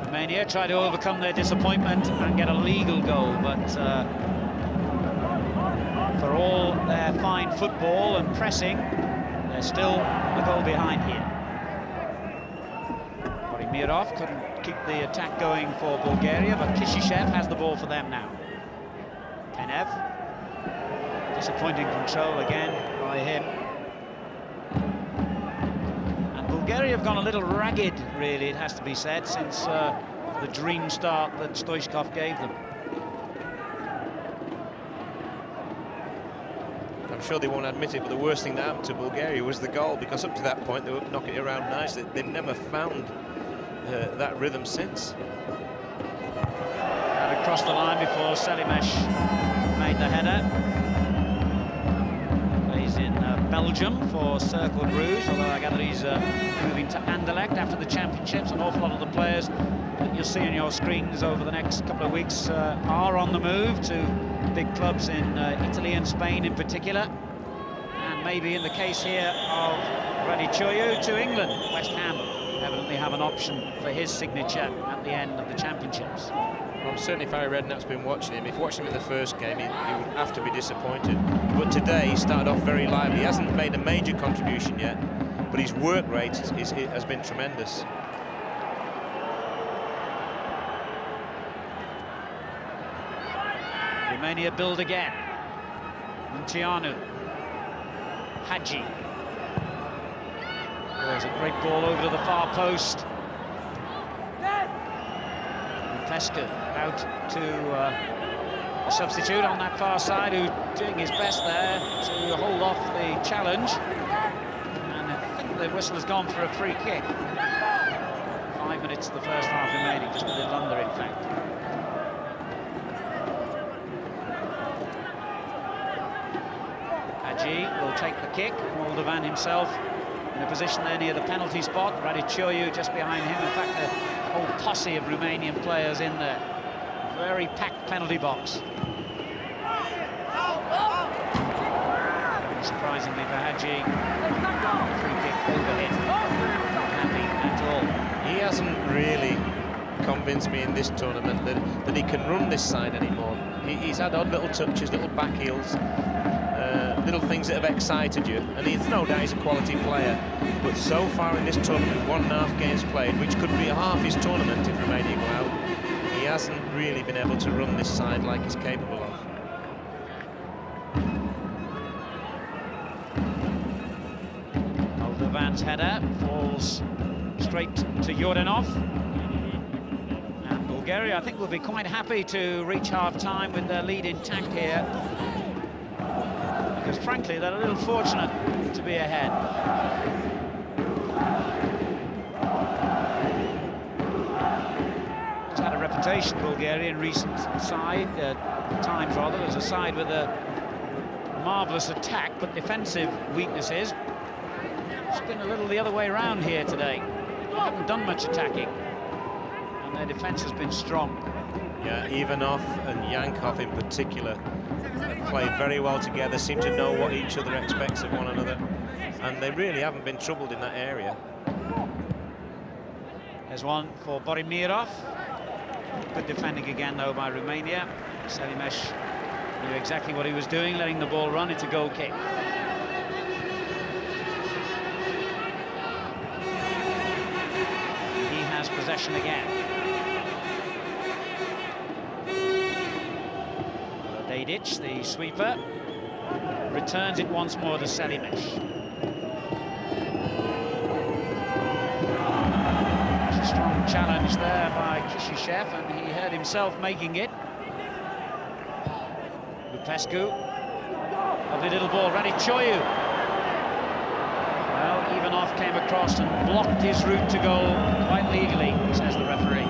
Romania try to overcome their disappointment and get a legal goal, but for all their fine football and pressing, they're still a goal behind here. Mirov couldn't keep the attack going for Bulgaria, but Kishishev has the ball for them now. Penev, disappointing control again by him. And Bulgaria have gone a little ragged, really, it has to be said, since the dream start that Stoichkov gave them. I'm sure they won't admit it, but the worst thing that happened to Bulgaria was the goal, because up to that point they were knocking it around nicely. They've never found that rhythm since. Had it crossed the line before Selimesh made the header. Plays in Belgium for Cercle Bruges, although I gather he's moving to Anderlecht after the championships. An awful lot of the players that you'll see on your screens over the next couple of weeks are on the move to big clubs in Italy and Spain in particular, and maybe in the case here of Radicchioiu to England. West Ham evidently have an option for his signature at the end of the championships. Well, certainly if Harry Redknapp's been watching him, if you watched him in the first game, he would have to be disappointed. But today he started off very lively. He hasn't made a major contribution yet, but his work rate has been tremendous. Romania build again. Munteanu. Hadji. There's a great ball over to the far post. Pesca out to a substitute on that far side, who's doing his best there to hold off the challenge. And I think the whistle has gone for a free kick. 5 minutes of the first half remaining, just a little under, in fact. Hadji will take the kick. Moldovan himself in a position there near the penalty spot. Radicchioiu just behind him. In fact, the whole posse of Romanian players in there. Very packed penalty box. Surprisingly for Hadji, free kick over him. Not happy at all. He hasn't really convinced me in this tournament that he can run this side anymore. He's had odd little touches, little back heels, little things that have excited you, and he's no doubt he's a quality player, but so far in this tournament, 1.5 games played, which could be half his tournament if Romania go out, he hasn't really been able to run this side like he's capable of. Moldovan's header falls straight to Yordanov, and Bulgaria, I think, will be quite happy to reach half-time with their lead intact here, because frankly they're a little fortunate to be ahead. It's had a reputation, Bulgaria, in recent times rather, as a side with a marvellous attack but defensive weaknesses. It's been a little the other way around here today. They haven't done much attacking, and their defence has been strong. Yeah, Ivanov and Yankov in particular play very well together, seem to know what each other expects of one another, and they really haven't been troubled in that area. There's one for Borimirov. Good defending again, though, by Romania. Selimesh knew exactly what he was doing, letting the ball run. It's a goal kick. He has possession again. Dedic, the sweeper, returns it once more to Selimesh. There's a strong challenge there by Kishishev, and he heard himself making it. Lupescu, lovely little ball, Radicchioiu. Well, Ivanov came across and blocked his route to goal quite legally, says the referee.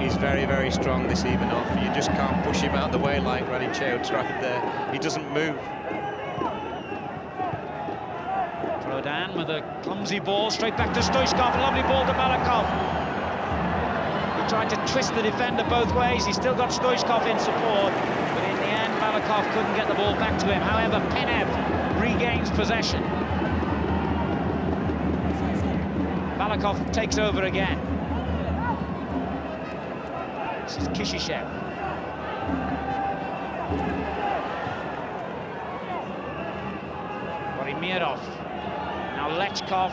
He's very, very strong, this Ivanov. You just can't push him out the way like Radicchioiu tried there. He doesn't move. Prodan with a clumsy ball, straight back to Stoichkov. A lovely ball to Balakov. He tried to twist the defender both ways. He's still got Stoichkov in support, but in the end, Balakov couldn't get the ball back to him. However, Penev regains possession. Balakov takes over again. This is Kishishev. Borimirov. Now Lechkov,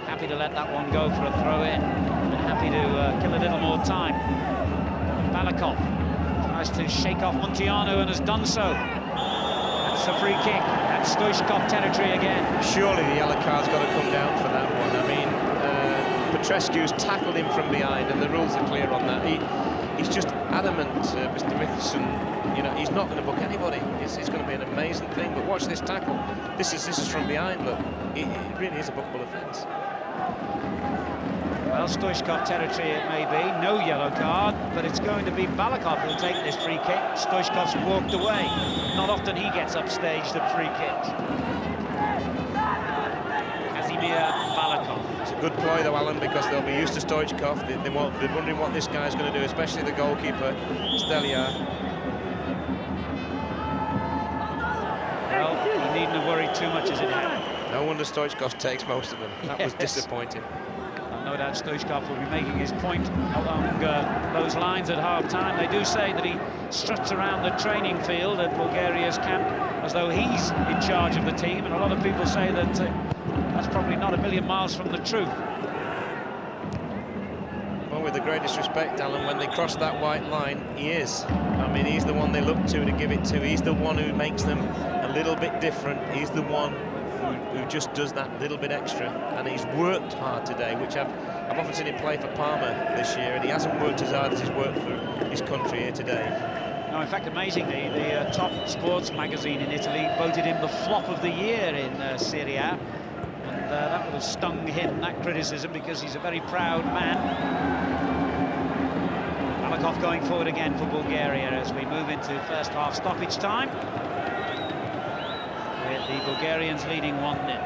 happy to let that one go for a throw-in, and happy to kill a little more time. Balakov tries to shake off Munteanu and has done so. That's a free kick. That's Stoichkov territory again. Surely the yellow card's got to come down for that one. I mean, Petrescu's tackled him from behind, and the rules are clear on that. He's just adamant, Mr. Mickelson. You know, he's not going to book anybody. It's going to be an amazing thing. But watch this tackle. This is from behind. Look, it really is a bookable offence. Well, Stoichkov territory it may be. No yellow card, but it's going to be Balakov who'll take this free kick. Stoichkov's walked away. Not often he gets upstaged at free kicks. Balakov. It's a good ploy though, Alan, because they'll be used to Stoichkov. They're wondering what this guy's going to do, especially the goalkeeper, Steliar. Well, he needn't have worried too much as it happened. No wonder Stoichkov takes most of them. That was disappointing. No doubt Stoichkov will be making his point along those lines at half-time. They do say that he struts around the training field at Bulgaria's camp as though he's in charge of the team, and a lot of people say that that's probably not a million miles from the truth. Well, with the greatest respect, Alan, when they cross that white line, he is. I mean, he's the one they look to give it to. He's the one who makes them a little bit different. He's the one who just does that little bit extra, and he's worked hard today, which I've often seen him play for Parma this year, and he hasn't worked as hard as he's worked for his country here today. No, in fact, amazingly, the top sports magazine in Italy voted him the flop of the year in Serie A, and that would have stung him, that criticism, because he's a very proud man. Balakov going forward again for Bulgaria as we move into first half stoppage time. The Bulgarians leading 1-0.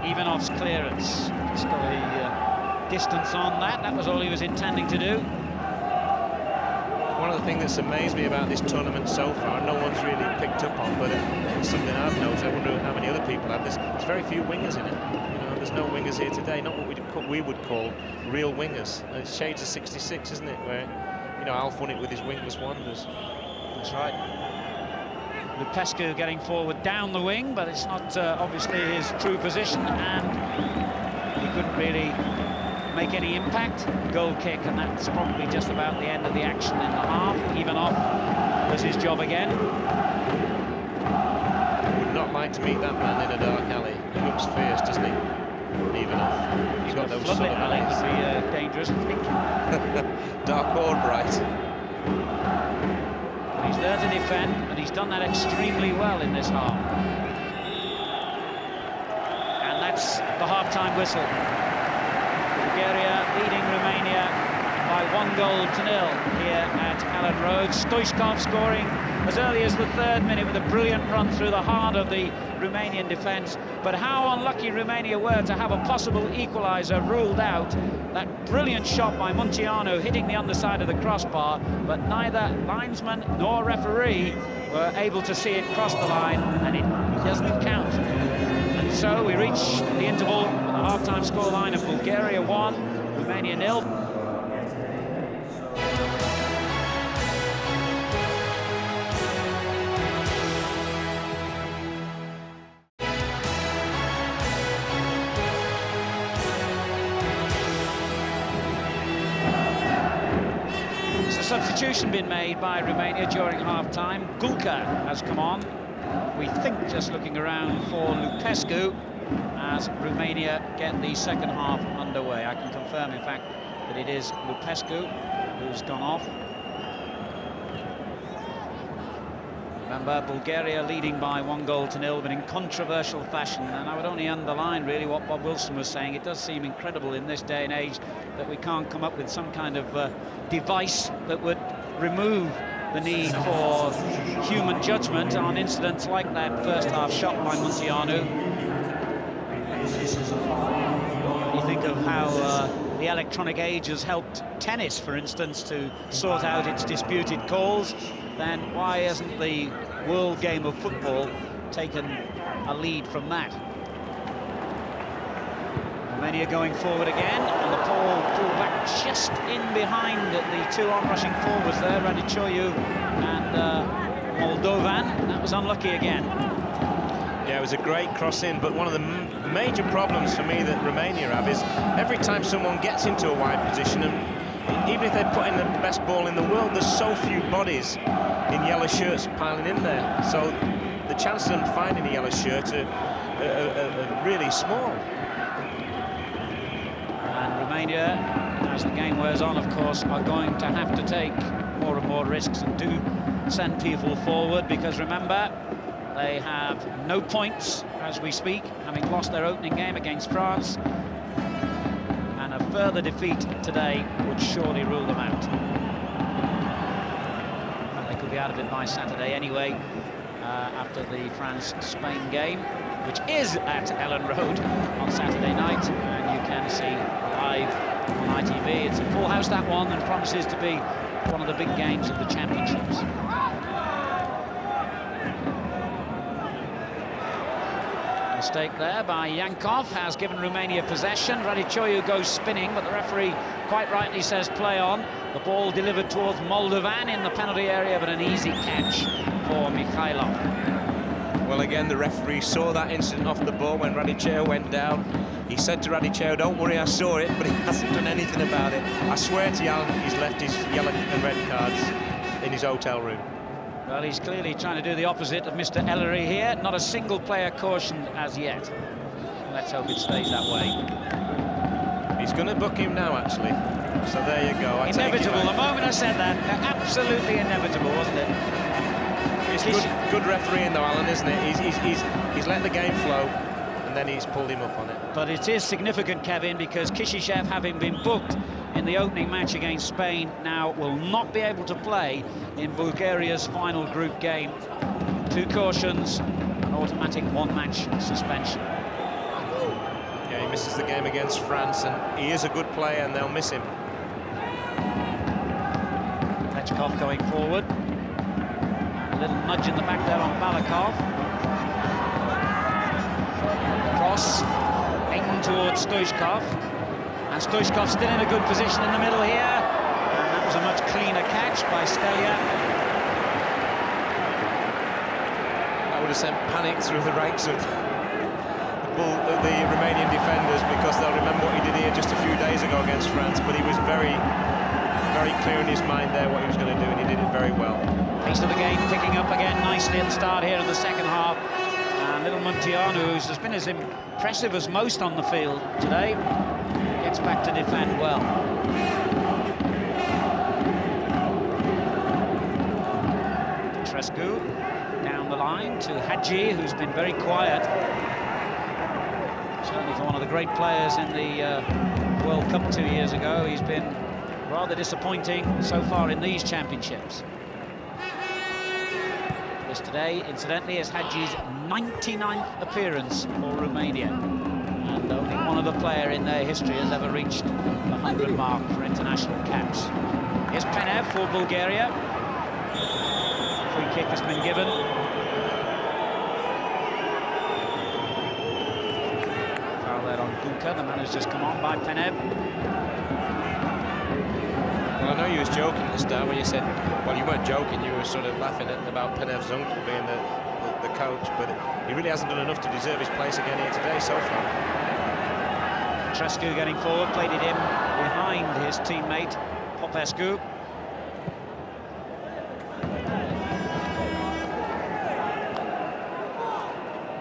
Ivanov's clearance. Just got a distance on that. That was all he was intending to do. One of the things that's amazed me about this tournament so far, no one's really picked up on, but it's something I've noticed. I wonder how many other people have this. There's very few wingers in it. There's no wingers here today, not what we would call real wingers. And it's shades of 66, isn't it? Where, Alf won it with his wingless wonders. That's right. Lupescu getting forward down the wing, but it's not obviously his true position, and he couldn't really make any impact. Goal kick, and that's probably just about the end of the action in the half. Ivanov does his job again. I would not like to meet that man in a dark alley. He looks fierce, doesn't he? Ivanov. He's got those sort of eyes. Would be dangerous, I think. Dark or bright. He's there to defend, and he's done that extremely well in this half. And that's the half-time whistle. Bulgaria leading Romania by 1-0 here at Allen Road. Stoichkov scoring as early as the 3rd minute with a brilliant run through the heart of the Romanian defence. But how unlucky Romania were to have a possible equaliser ruled out. That brilliant shot by Munteanu hitting the underside of the crossbar, but neither linesman nor referee were able to see it cross the line, and it doesn't count. And so we reach the interval with a half-time scoreline of Bulgaria 1, Romania 0. Substitution been made by Romania during half-time. Gulka has come on. We think just looking around for Lupescu as Romania get the second half underway. I can confirm, in fact, that it is Lupescu who's gone off. Remember, Bulgaria leading by 1-0, but in controversial fashion. And I would only underline, really, what Bob Wilson was saying. It does seem incredible in this day and age that we can't come up with some kind of device that would remove the need for human judgment on incidents like that first half shot by Munteanu. You think of how the electronic age has helped tennis, for instance, to sort out its disputed calls, then why hasn't the world game of football taken a lead from that? Romania going forward again, and the ball pulled back just in behind the two onrushing forwards there, Radichoiu and Moldovan. That was unlucky again. Yeah, it was a great cross-in, but one of the major problems for me that Romania have is every time someone gets into a wide position, and even if they put in the best ball in the world, there's so few bodies in yellow shirts piling in there. So the chances of finding a yellow shirt are really small. And Romania, as the game wears on, of course, are going to have to take more and more risks and do send people forward, because remember, they have no points as we speak, having lost their opening game against France, and a further defeat today would surely rule them out. And they could be out of it by Saturday anyway, after the France-Spain game, which is at Ellen Road on Saturday night, and you can see live on ITV. It's a full house, that one, and promises to be one of the big games of the championships. Mistake there by Yankov has given Romania possession. Radichoiu goes spinning, but the referee quite rightly says play on. The ball delivered towards Moldovan in the penalty area, but an easy catch for Mikhailov. Well, again, the referee saw that incident off the ball when Radichoiu went down. He said to Radichoiu, "Don't worry, I saw it," but he hasn't done anything about it. I swear to you, Alan, he's left his yellow and red cards in his hotel room. Well, he's clearly trying to do the opposite of Mr. Ellery here. Not a single player cautioned as yet. Let's hope it stays that way. He's going to book him now, actually. So there you go. Inevitable. The moment I said that, absolutely inevitable, wasn't it? It's good refereeing, though, Alan, isn't it? He's let the game flow, and then he's pulled him up on it. But it is significant, Kevin, because Kishishev, having been booked in the opening match against Spain, now will not be able to play in Bulgaria's final group game. 2 cautions, an automatic 1-match suspension. Yeah, he misses the game against France, and he is a good player, and they'll miss him. Lechkov going forward. A little nudge in the back there on Balakov. Cross, aimed towards Stoichkov. And Stoichkov still in a good position in the middle here. And that was a much cleaner catch by Stelia. That would have sent panic through the ranks of the Romanian defenders, because they'll remember what he did here just a few days ago against France. But he was very, very clear in his mind there what he was going to do, and he did it very well. Pace of the game picking up again nicely at the start here of the second half. And little Munteanu, who's has been as impressive as most on the field today, gets back to defend well. Petrescu down the line to Hadji, who's been very quiet. Certainly for one of the great players in the World Cup 2 years ago, he's been rather disappointing so far in these championships. This today, incidentally, is Hadji's 99th appearance for Romania. And only one other player in their history has ever reached the 100 mark for international caps. Here's Penev for Bulgaria. Free kick has been given. Foul there on Gulka. The man has just come on by Penev. Well, I know you was joking at the start when you said, well, you weren't joking, you were sort of laughing about Penev's uncle being the coach, but he really hasn't done enough to deserve his place again here today so far. Petrescu getting forward, played it in behind his teammate Popescu.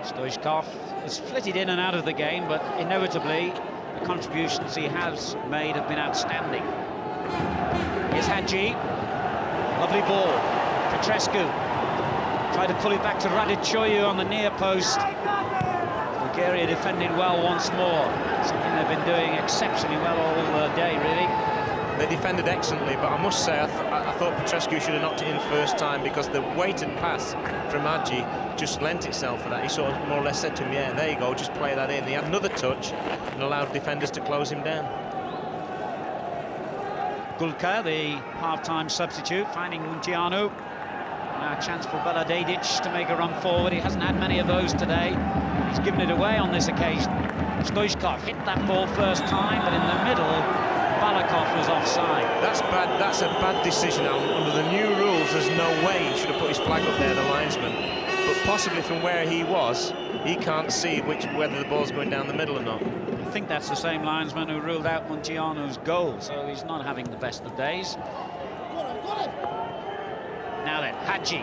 Stoichkov has flitted in and out of the game, but inevitably the contributions he has made have been outstanding. Here's Hadji, lovely ball. Petrescu tried to pull it back to Radichoiu on the near post. Bulgaria defending well once more, something they've been doing exceptionally well all day, really. They defended excellently, but I must say I thought Petrescu should have knocked it in first time, because the weighted pass from Hadji just lent itself for that. He sort of more or less said to him, yeah, there you go, just play that in. He had another touch and allowed defenders to close him down. Gulka, the half-time substitute, finding Munteanu. Now a chance for Beladedic to make a run forward. He hasn't had many of those today. He's given it away on this occasion. Stoichkov hit that ball first time, but in the middle, Balakov was offside. That's bad. That's a bad decision, Alan. Under the new rules, there's no way he should have put his flag up there, the linesman. But possibly from where he was, he can't see whether the ball's going down the middle or not. I think that's the same linesman who ruled out Munteanu's goal, so he's not having the best of days. Now then, Hadji.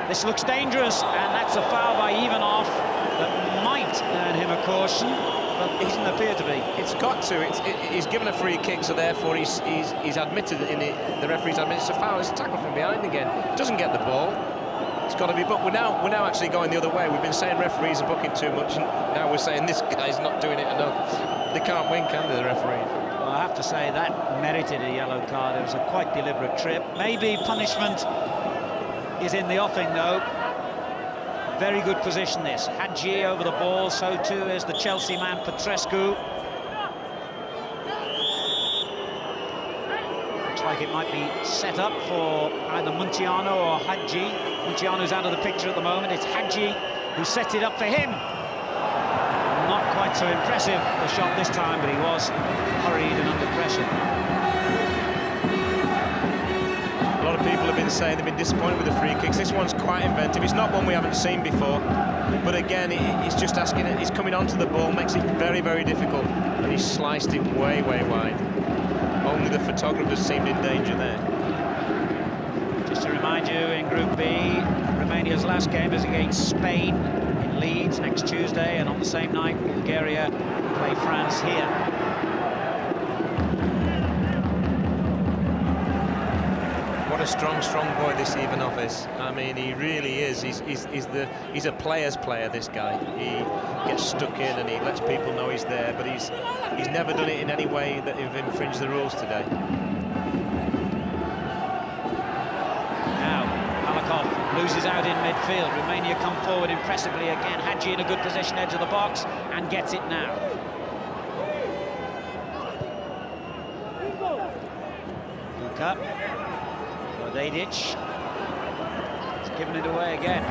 This looks dangerous, and that's a foul by Ivanov that might earn him a caution, but it doesn't appear to be. It's got to. He's given a free kick, so therefore he's admitted in the referee's admitted it's a foul. It's a tackle from behind again. Doesn't get the ball. It's got to be booked. We're now actually going the other way. We've been saying referees are booking too much, and now we're saying this guy's not doing it enough. They can't win, can they, the referees? Well, I have to say that merited a yellow card. It was a quite deliberate trip. Maybe punishment is in the offing, though. Very good position, this. Hadji over the ball, so too is the Chelsea man, Petrescu. Looks like it might be set up for either Muntiano or Hadji. Muntiano's out of the picture at the moment. It's Hadji who set it up for him. Not quite so impressive, the shot this time, but he was hurried and under pressure. A lot of people have been saying they've been disappointed with the free kicks. This one's quite inventive. It's not one we haven't seen before, but again, it's just asking it. He's coming onto the ball, makes it very, very difficult, and he's sliced it way, way wide. Only the photographers seemed in danger there. Just to remind you, in Group B, Romania's last game is against Spain in Leeds next Tuesday, and on the same night, Bulgaria play France here. What a strong boy this Ivanov is. I mean, he really is. He's a player's player, this guy. He gets stuck in and he lets people know he's there, but he's never done it in any way that have infringed the rules today. Now, Malakov loses out in midfield. Romania come forward impressively again. Hadji in a good position, edge of the box, and gets it now. Luka. Dadic. He's given it away again.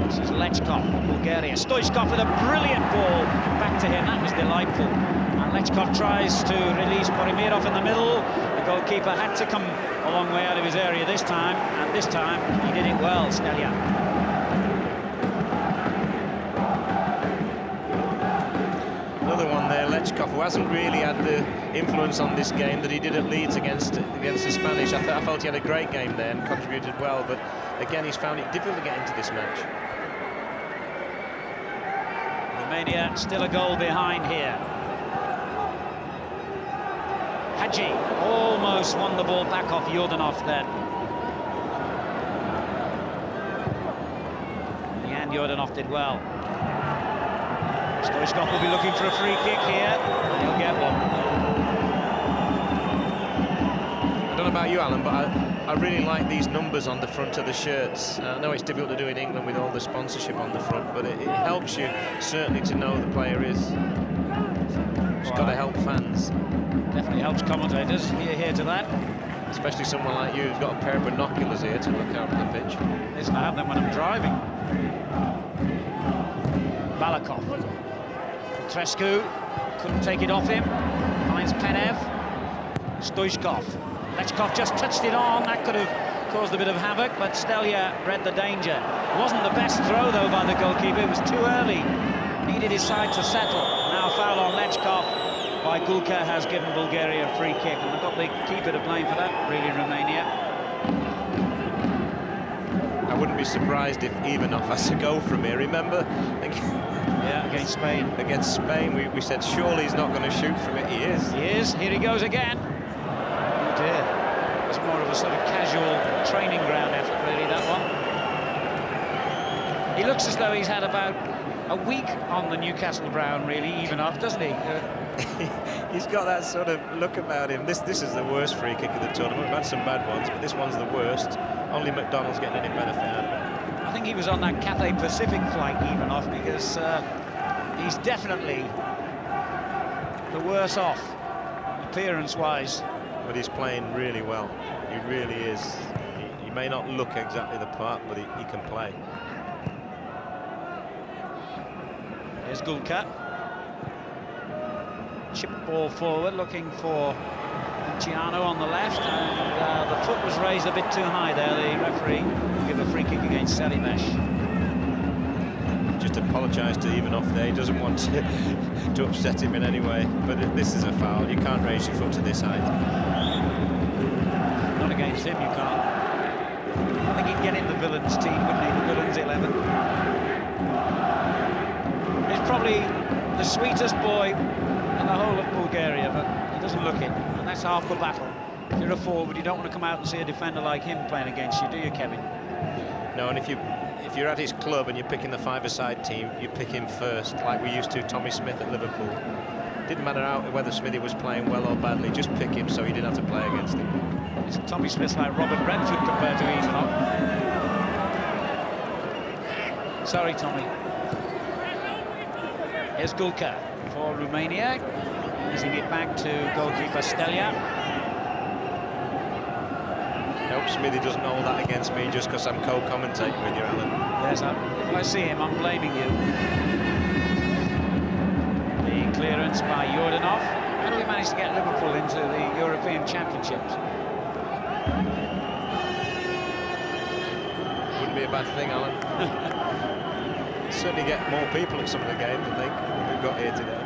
This is Lechkov, Bulgaria. Stoichkov with a brilliant ball back to him. That was delightful. And Lechkov tries to release Porimirov in the middle. The goalkeeper had to come a long way out of his area this time, and this time he did it well, Stelia. Another one there, Lechkov, who hasn't really had the influence on this game that he did at Leeds against the Spanish. I felt he had a great game there and contributed well, but again, he's found it difficult to get into this match. Romania still a goal behind here. Hadji almost won the ball back off Yordanov then. In the end, Yordanov did well. Stoichkov will be looking for a free kick here, and he'll get one. I don't know about you, Alan, but I really like these numbers on the front of the shirts. I know it's difficult to do in England with all the sponsorship on the front, but it helps you certainly to know the player is. It's got to help fans. Definitely helps commentators, here to that. Especially someone like you who's got a pair of binoculars here to look out on the pitch. Listen, I have them when I'm driving. Balakov. Petrescu couldn't take it off him. Finds Penev. Stoichkov. Lechkov just touched it on. That could have caused a bit of havoc, but Stelia read the danger. It wasn't the best throw, though, by the goalkeeper. It was too early. Needed his side to settle. Now a foul on Lechkov by Gulka has given Bulgaria a free kick, and they've got the keeper to blame for that, really, Romania. I wouldn't be surprised if Ivanov has to go from here. Remember? Yeah, against Spain. Against Spain, we said surely he's not going to shoot from it. He is. He is. Here he goes again. Oh dear. It's more of a sort of casual training ground effort, really, that one. He looks as though he's had about a week on the Newcastle ground, really, Ivanov, doesn't he? He's got that sort of look about him. This is the worst free kick of the tournament. We've had some bad ones, but this one's the worst. Only McDonald's getting any benefit out of it. I think he was on that Cathay Pacific flight, Ivanov, because he's definitely the worse off, appearance-wise. But he's playing really well. He really is. He may not look exactly the part, but he can play. Here's Gulka. Chip ball forward, looking for Muntiano on the left, and the foot was raised a bit too high there. The referee will give a free kick against Selimesh. Just apologise to Ivanov there. He doesn't want to upset him in any way, but this is a foul. You can't raise your foot to this height. Not against him, you can't. get in the villains team, wouldn't he? The villains 11. He's probably the sweetest boy in the whole of Bulgaria, but he doesn't look it, and that's half the battle. If you're a forward, you don't want to come out and see a defender like him playing against you, do you, Kevin? No, and if you're at his club and you're picking the five-a-side team, you pick him first, like we used to Tommy Smith at Liverpool. Didn't matter whether Smithy was playing well or badly, just pick him so you didn't have to play against him. Tommy Smith's like Robert Redford compared to Ivanov. Sorry, Tommy. Here's Gulka for Romania, easing it back to goalkeeper Stelia. Hope Smithy doesn't hold that against me just because I'm co-commentating with you, Alan. Yes, if I see him, I'm blaming you. The clearance by Yordanov. How do we manage to get Liverpool into the European Championships? Wouldn't be a bad thing, Alan. Certainly get more people at some of the games, I think, we've got here today.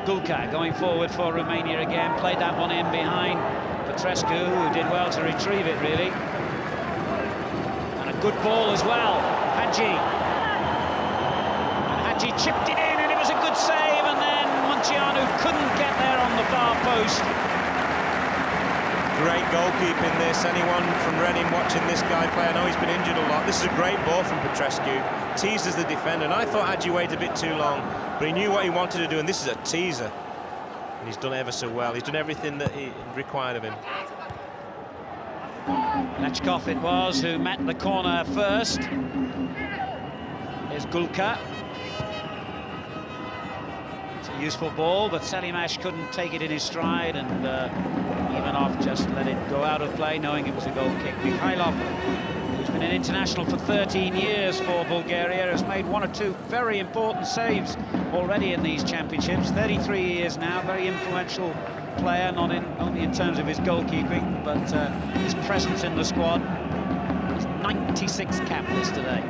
Gulka going forward for Romania again, played that one in behind Petrescu, who did well to retrieve it, really. And a good ball as well, Hadji. And Hadji chipped it in, and it was a good save, and then Munteanu couldn't get there on the far post. Great goalkeeping this. Anyone from Reading watching this guy play, I know he's been injured a lot. This is a great ball from Petrescu. Teases the defender, and I thought Hadji waited a bit too long, but he knew what he wanted to do, and this is a teaser. And he's done ever so well. He's done everything that he required of him. Lechkov it was who met the corner first. Here's Gulka. It's a useful ball, but Selimash couldn't take it in his stride, and Ivanov just let it go out of play, knowing it was a goal kick. Mikhailov, who's been an international for 13 years for Bulgaria, has made one or two very important saves already in these championships. 33 years now, very influential player, not only in terms of his goalkeeping, but his presence in the squad. He's 96 cap list today.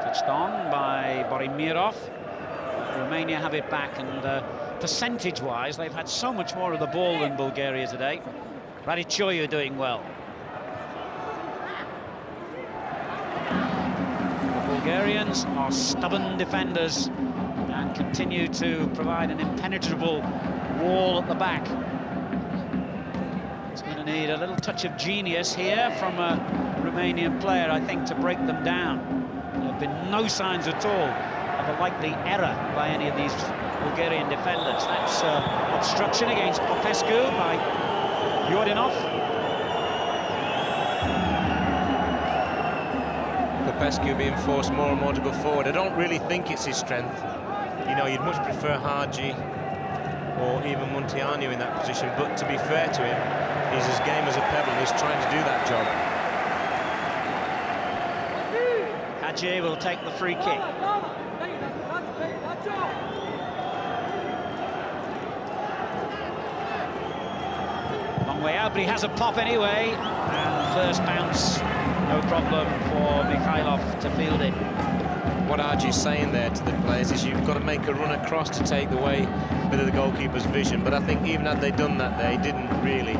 Touched on by Borimirov. Romania have it back, and percentage-wise, they've had so much more of the ball than Bulgaria today. Radichoyu doing well. Bulgarians are stubborn defenders and continue to provide an impenetrable wall at the back. It's going to need a little touch of genius here from a Romanian player, I think, to break them down. There have been no signs at all of a likely error by any of these Bulgarian defenders. That's obstruction against Popescu by Yordanov. Popescu being forced more and more to go forward. I don't really think it's his strength. You know, you'd much prefer Hadji or even Munteanu in that position, but to be fair to him, he's as game as a pebble and he's trying to do that job. Hadji will take the free kick. Long way out, but he has a pop anyway. And first bounce, no problem for Mikhailov to field it. What Hadji's saying there to the players is you've got to make a run across to take away a bit of the goalkeeper's vision. But I think even had they done that, they didn't really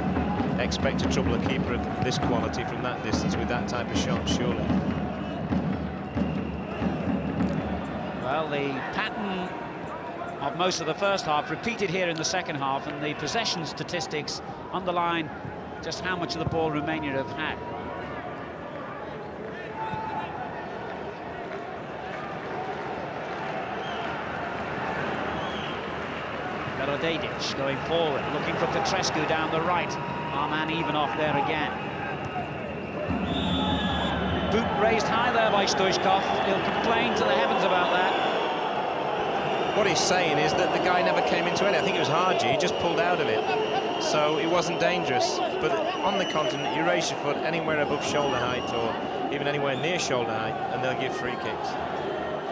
expect to trouble a keeper of this quality from that distance with that type of shot, surely. Well, the pattern of most of the first half repeated here in the second half, and the possession statistics underline just how much of the ball Romania have had. Radedic going forward, looking for Petrescu down the right. Our man Ivanov there again. Boot raised high there by Stoichkov. He'll complain to the heavens about that. What he's saying is that the guy never came into it. I think it was Hadji, he just pulled out of it. So it wasn't dangerous. But on the continent, you raise your foot anywhere above shoulder height or even anywhere near shoulder height, and they'll give free kicks.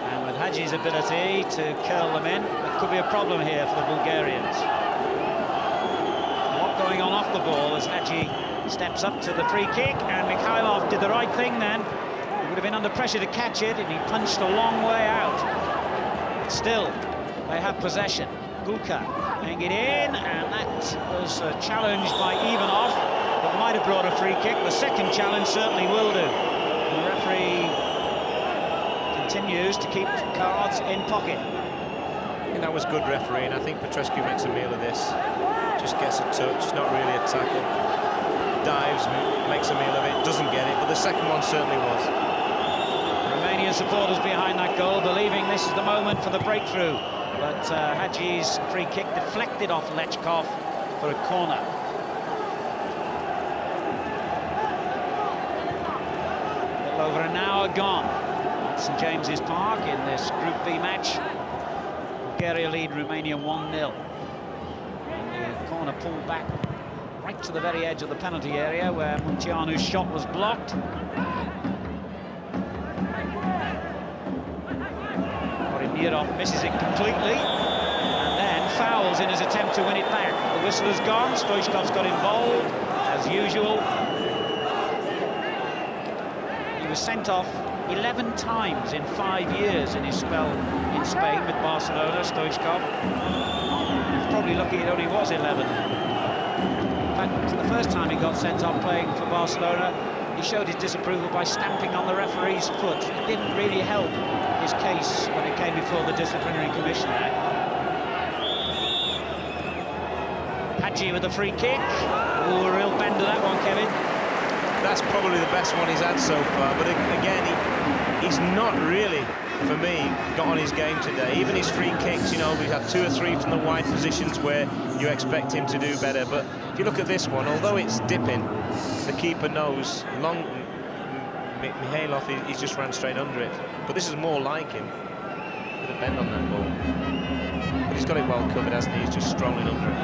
And with Hadji's ability to curl them in, there could be a problem here for the Bulgarians. A lot going on off the ball as Hadji steps up to the free kick, and Mikhailov did the right thing then. He would have been under pressure to catch it, and he punched a long way out. still, they have possession. Gulka laying it in, and that was challenged by Ivanov, but might have brought a free kick. The second challenge certainly will do. And the referee continues to keep cards in pocket. I think that was good refereeing. I think Petrescu makes a meal of this. Just gets a touch, not really a tackle. Dives, makes a meal of it, doesn't get it, but the second one certainly was. Romanian supporters behind that goal, believing this is the moment for the breakthrough. But Hagi's free kick deflected off Lechkov for a corner. A little over an hour gone at St James's Park in this Group B match. Bulgaria lead Romania 1-0. And the corner pulled back right to the very edge of the penalty area where Munteanu's shot was blocked. Mirov misses it completely and then fouls in his attempt to win it back. The whistle has gone, Stoichkov's got involved as usual. He was sent off 11 times in 5 years in his spell in Spain with Barcelona, Stoichkov. Probably lucky it only was 11. In fact, the first time he got sent off playing for Barcelona, he showed his disapproval by stamping on the referee's foot. It didn't really help his case when it came before the disciplinary commission. Hagi with a free kick. Ooh, a real bender that one, Kevin. That's probably the best one he's had so far, but again, he's not really, for me, got on his game today. Even his free kicks, you know, we had 2 or 3 from the wide positions where you expect him to do better, but if you look at this one, although it's dipping, the keeper knows, Mihailov, he just ran straight under it. But this is more like him. With a bend on that ball. But he's got it well covered, hasn't he? He's just strolling under it.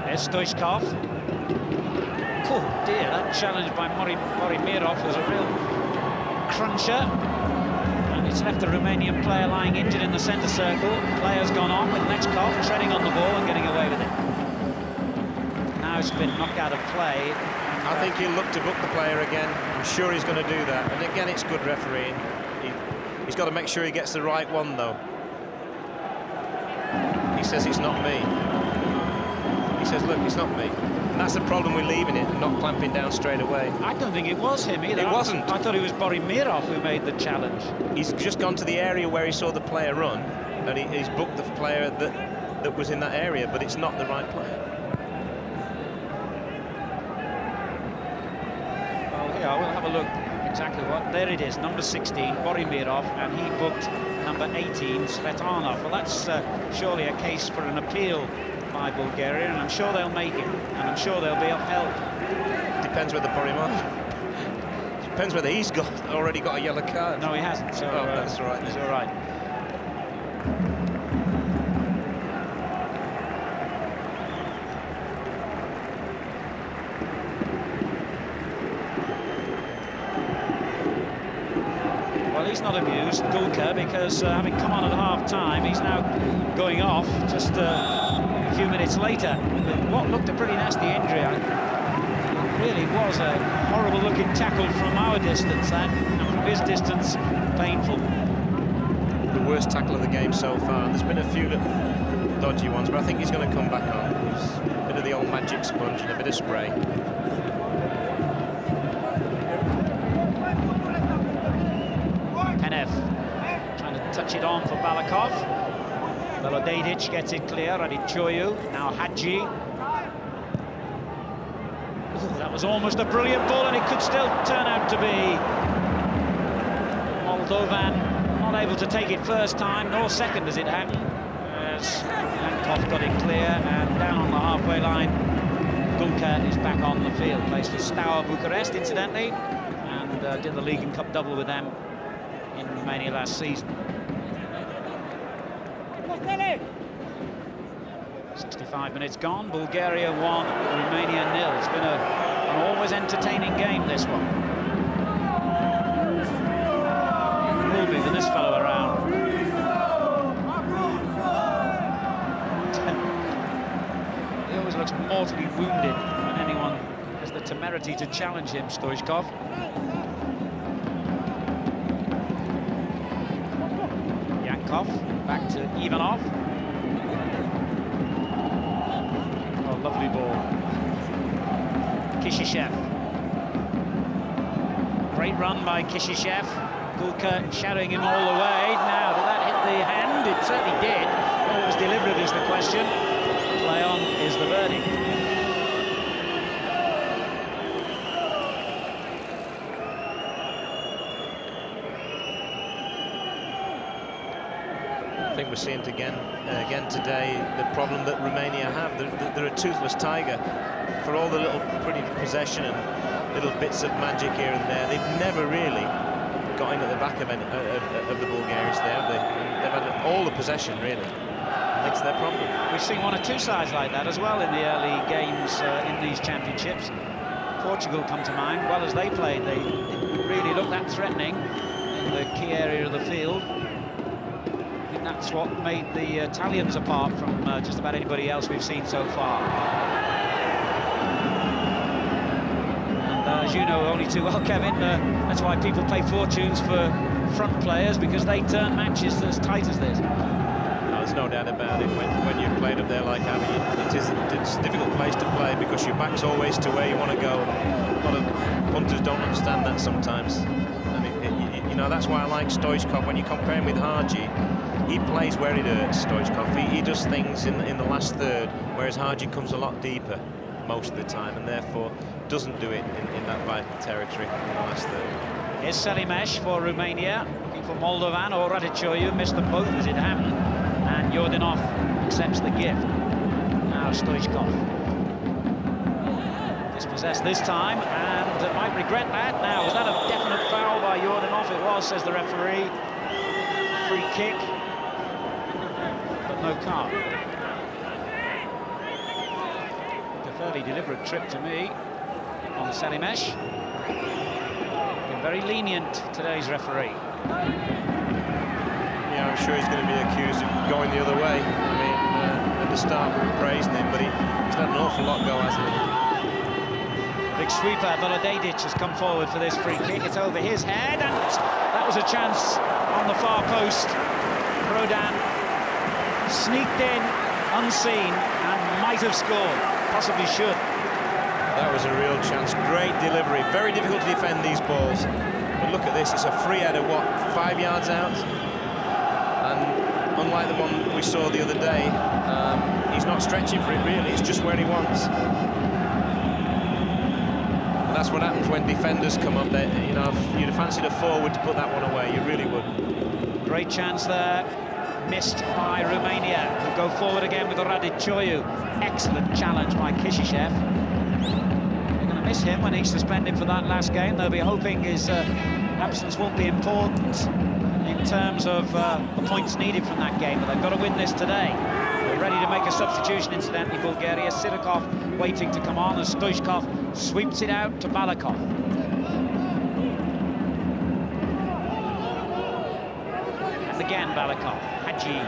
There's Stoichkov. Oh dear, that challenge by Mirov was a real cruncher. And it's left the Romanian player lying injured in the centre circle. Player's gone on with Lechkov treading on the ball and getting away with it. Now it's been knocked out of play. I think he'll look to book the player again. I'm sure he's going to do that. And again, it's good refereeing. He's got to make sure he gets the right one, though. He says it's not me. He says, look, it's not me. And that's the problem with leaving it and not clamping down straight away. I don't think it was him either. It wasn't. I thought it was Mirov who made the challenge. He's just gone to the area where he saw the player run, and he's booked the player that was in that area, but it's not the right player. Well, we'll have a look exactly what. There it is, number 16, Borimirov, and he booked number 18, Svetanov. Well, that's surely a case for an appeal by Bulgaria, and I'm sure they'll make it, and I'm sure they'll be upheld. Depends whether Borimirov. Depends whether he's already got a yellow card. No, he hasn't. So that's all right. He's all right. He's not amused, Gulka, because having come on at half-time, he's now going off just a few minutes later with what looked a pretty nasty injury. It really was a horrible-looking tackle from our distance, that, and from his distance, painful. The worst tackle of the game so far. There's been a few little dodgy ones, but I think he's going to come back on. He's a bit of the old magic sponge and a bit of spray. Trying to touch it on for Balakov. Velodedic gets it clear. Radicioiu. Now Hagi. Ooh, that was almost a brilliant ball, and it could still turn out to be. Moldovan not able to take it first time, nor second as it happened. As Yankov got it clear, and down on the halfway line, Gulka is back on the field. Plays for Steaua Bucharest, incidentally, and did the League and Cup double with them in Romania last season. 65 minutes gone, Bulgaria 1, Romania 0. It's been an always entertaining game, this one. It will be with this fellow around. He always looks mortally wounded when anyone has the temerity to challenge him, Stoichkov. Balikov, back to Ivanov. Oh, lovely ball. Kishishev. Great run by Kishishev. Gulka shadowing him all the way. Now, did that hit the hand? It certainly did. Whether it was deliberate is the question. Play on is the verdict. I think we're seeing it again today, the problem that Romania have. They're a toothless tiger. For all the little pretty possession and little bits of magic here and there, they've never really got in at the back of the Bulgarians there, have they? And they've had all the possession, really. That's their problem. We've seen one or two sides like that as well in the early games in these championships. Portugal come to mind. Well, as they played, they didn't really look that threatening in the key area of the field. I think that's what made the Italians apart from just about anybody else we've seen so far. And as you know only too well, Kevin, that's why people pay fortunes for front players, because they turn matches as tight as this. There's no doubt about it. When you've played up there like Abbey, it's a difficult place to play because your back's always to where you want to go. A lot of punters don't understand that sometimes. And you know, that's why I like Stoichkov. When you compare him with Hagi, he plays where it hurts, Stoichkov. He does things in the last third, whereas Hagi comes a lot deeper most of the time, and therefore doesn't do it in that vital territory in the last third. Here's Selimesh for Romania, looking for Moldovan or Radichoiu, missed them both as it happened. And Yordanov accepts the gift. Now Stoichkov. Dispossessed this time, and might regret that. Now, was that a definite foul by Yordanov? It was, says the referee. Free kick, but no card. A fairly deliberate trip to me on Selimesh. Been very lenient, today's referee. Yeah, I'm sure he's going to be accused of going the other way. I mean, at the start we were praising him, but he's had an awful lot go, hasn't he? Big sweeper, Volodedic has come forward for this free kick. It's over his head, and that was a chance on the far post. Rodan sneaked in, unseen, and might have scored. Possibly should. That was a real chance. Great delivery. Very difficult to defend these balls. But look at this. It's a free header, what, 5 yards out? And unlike the one we saw the other day, he's not stretching for it, really. It's just where he wants. And that's what happens when defenders come up there. You know, if you'd have fancied a forward to put that one away, you really would. Great chance there. Missed by Romania, who go forward again with Radichoiu. Excellent challenge by Kishishev. They're going to miss him when he's suspended for that last game. They'll be hoping his absence won't be important in terms of the points needed from that game, but they've got to win this today. They're ready to make a substitution, incidentally, Bulgaria. Sidakov waiting to come on as Stoichkov sweeps it out to Balikov. And again Balikov. Hagi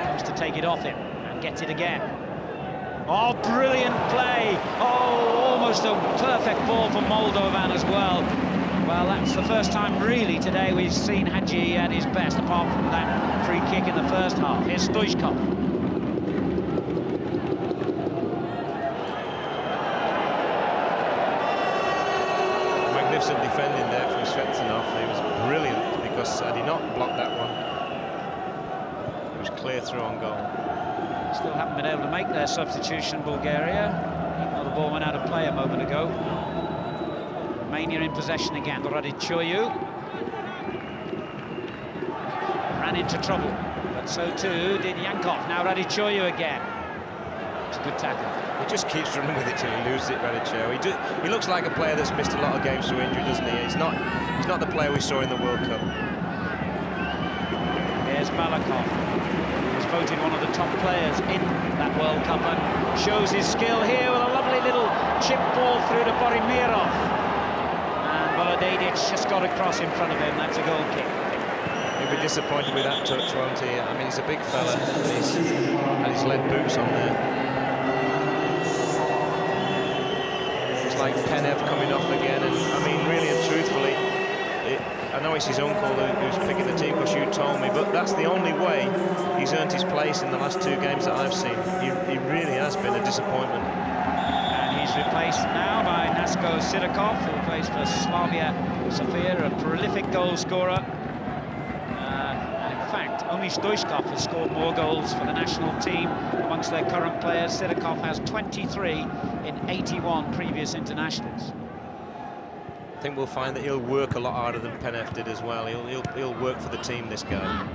comes to take it off him and gets it again. Oh, brilliant play! Oh, almost a perfect ball for Moldovan as well. Well, that's the first time really today we've seen Hagi at his best, apart from that free kick in the first half. Here's Stoichkov. Magnificent defending there from Svetsanov. He was brilliant, because had he not blocked that one, it was clear through on goal. Still haven't been able to make their substitution, Bulgaria, even though the ball went out of play a moment ago. Romania in possession again. Radichoiu ran into trouble, but so too did Yankov. Now Radichoiu again. It's a good tackle. He just keeps running with it till he loses it, Radichoiu. He looks like a player that's missed a lot of games through injury, doesn't he? He's not the player we saw in the World Cup. Here's Balikov, who's voted one of the top players in that World Cup, and shows his skill here with a lovely little chip ball through to Borimirov. Volodedic just got across in front of him. That's a goal kick. He'll be disappointed with that touch, won't he? I mean, he's a big fella, and he's had his lead boots on there. It's like Penev coming off again, and I mean, really and truthfully, I know it's his uncle who's picking the team, because you told me, but that's the only way he's earned his place in the last 2 games that I've seen. He really has been a disappointment. And he's replaced now by Nasko Sidakov, who plays for Slavia Sofia, a prolific goal scorer. And in fact, only Stoichkov has scored more goals for the national team amongst their current players. Sidakov has 23 in 81 previous internationals. I think we'll find that he'll work a lot harder than Penev did as well. He'll work for the team, this guy.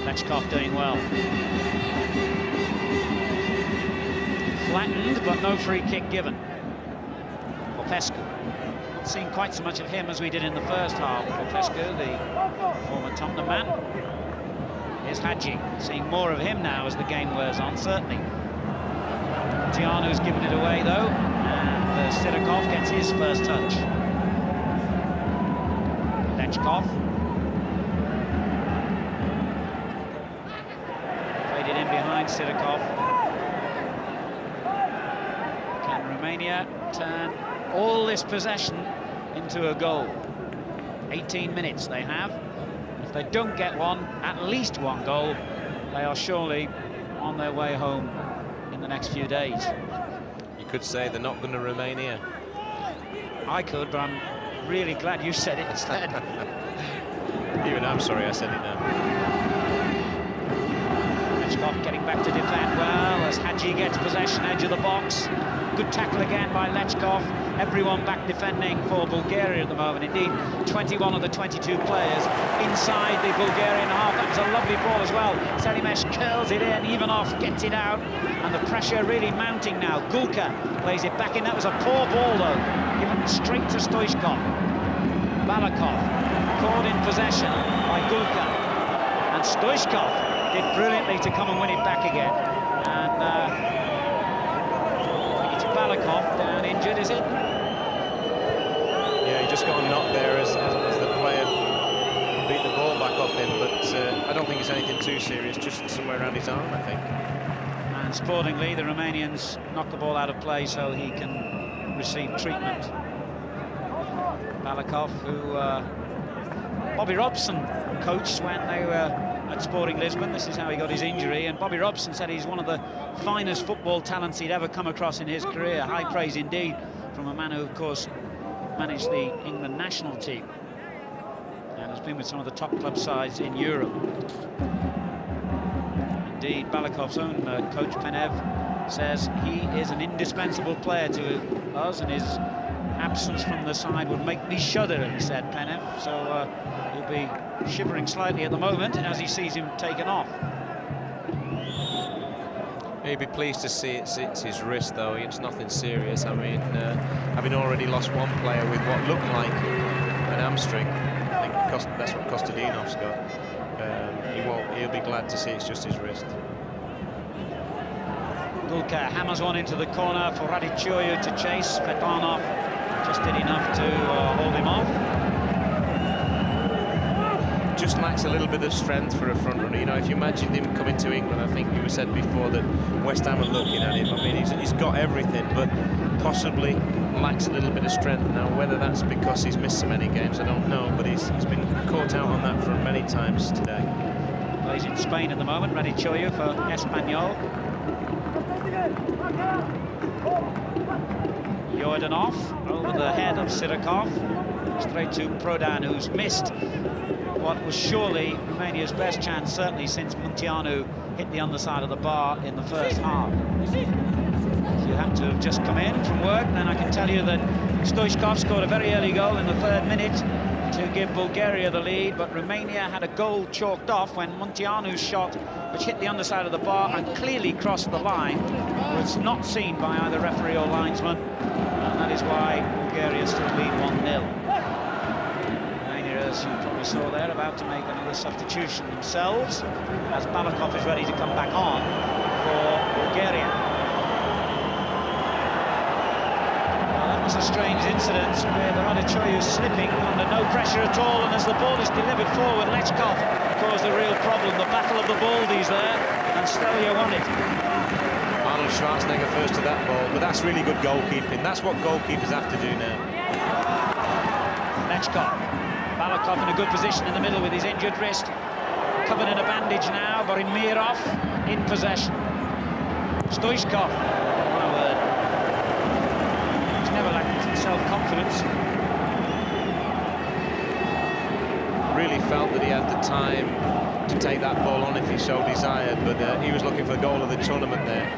Lechkov doing well. Flattened, but no free kick given. Popescu. Not seen quite so much of him as we did in the first half. Popescu, the former Tottenham man. Here's Hadji. Seeing more of him now as the game wears on, certainly. Tianu's given it away, though. And Sidakov gets his first touch. Lechkov. Played it in behind Sidakov. Can Romania turn all this possession into a goal? 18 minutes they have. If they don't get one, at least one goal, they are surely on their way home in the next few days. You could say they're not going to Romania. I could, but I'm really glad you said it instead. Even I'm sorry I said it now. Lechkov getting back to defend well as Hadji gets possession, edge of the box. Good tackle again by Lechkov. Everyone back defending for Bulgaria at the moment. Indeed, 21 of the 22 players inside the Bulgarian half. That was a lovely ball as well. Selimesh curls it in, Ivanov gets it out, and the pressure really mounting now. Gulka plays it back in. That was a poor ball, though, given straight to Stoichkov. Balakov caught in possession by Gulka, and Stoichkov did brilliantly to come and win it back again. And Balakov down injured, is it? Yeah, he just got a knock there as the player beat the ball back off him, but I don't think it's anything too serious, just somewhere around his arm, I think. And sportingly, the Romanians knock the ball out of play so he can receive treatment. Balakov, who Bobby Robson coached when they were at Sporting Lisbon. This is how he got his injury, and Bobby Robson said he's one of the finest football talents he'd ever come across in his career. High praise indeed from a man who, of course, managed the England national team and has been with some of the top club sides in Europe. Indeed, Balakov's own coach Penev says he is an indispensable player to us, and his absence from the side would make me shudder, he said, Penev. So he'll be shivering slightly at the moment as he sees him taken off. He'd be pleased to see it's his wrist, though. It's nothing serious. I mean, having already lost one player with what looked like an hamstring, I think that's what Kostadinov's got. He'll be glad to see it's just his wrist. Gulka hammers one into the corner for Radicioiu to chase. Petanov just did enough to hold him off. Just lacks a little bit of strength for a front runner. You know, if you imagined him coming to England, I think you said before that West Ham are looking at him. I mean, he's got everything, but possibly lacks a little bit of strength. Now, whether that's because he's missed so many games, I don't know, but he's been caught out on that front many times today. Plays in Spain at the moment, Radicioiu for Espanyol. Jordanov over the head of Sidakov, straight to Prodan, who's missed what was surely Romania's best chance, certainly since Munteanu hit the underside of the bar in the first half. If you happen to have just come in from work, then I can tell you that Stoichkov scored a very early goal in the 3rd minute to give Bulgaria the lead, but Romania had a goal chalked off when Munteanu's shot, which hit the underside of the bar and clearly crossed the line, was not seen by either referee or linesman, and that is why Bulgaria still lead 1-0. As you probably saw there, about to make another substitution themselves, as Balakov is ready to come back on for Bulgaria. Well, that was a strange incident where Radicioiu slipping under no pressure at all, and as the ball is delivered forward, Lechkov caused a real problem. The battle of the baldies there, and Stelia won it. Arnold Schwarzenegger first to that ball, but that's really good goalkeeping. That's what goalkeepers have to do now. Lechkov. Balakov in a good position in the middle with his injured wrist. Covered in a bandage now. Borimirov in possession. Stoichkov. What a word. He's never lacked self-confidence. Really felt that he had the time to take that ball on if he so desired, but he was looking for the goal of the tournament there.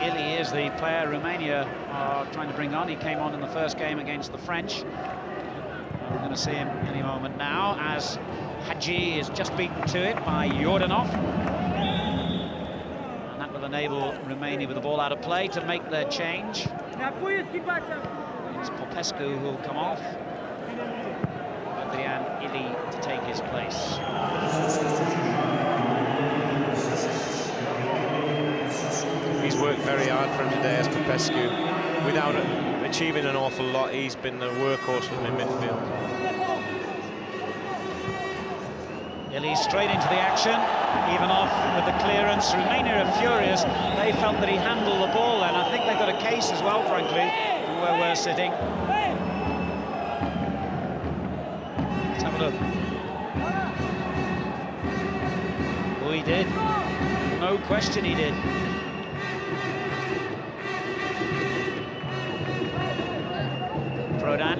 Ili is the player Romania are trying to bring on. He came on in the first game against the French. We're going to see him any moment now, as Hadji is just beaten to it by Yordanov. And that will enable Romania with the ball out of play to make their change. It's Popescu who will come off. Adrian Ili to take his place. He's worked very hard for him today as Popescu. Without achieving an awful lot, he's been a workhorse for them in midfield. Ili straight into the action, even off with the clearance. Romania are furious. They felt that he handled the ball, and I think they've got a case as well, frankly, where we're sitting. Let's have a look. Oh, he did. No question he did. Prodan.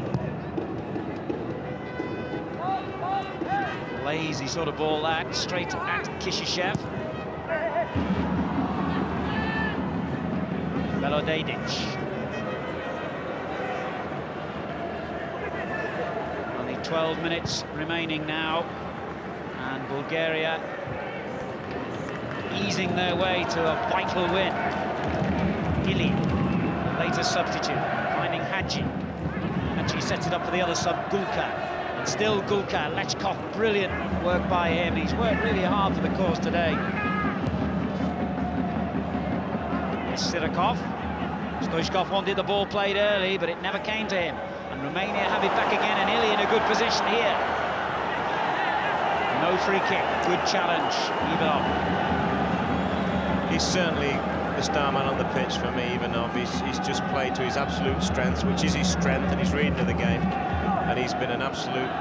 Lazy sort of ball that, straight at Kishishev. Velodedic. Only 12 minutes remaining now, and Bulgaria easing their way to a vital win. Ili, latest substitute, finding Hadji. Hadji sets it up for the other sub, Gulka. And still Gulka. Lechkov, brilliant work by him. He's worked really hard for the cause today. It's Sirakov. Stoichkov wanted the ball played early, but it never came to him. And Romania have it back again, and Ili in a good position here. No free kick. Good challenge. Ivanov. He's certainly the star man on the pitch for me, Ivanov. He's just played to his absolute strengths, which is his strength, and his reading of the game. And he's been an absolute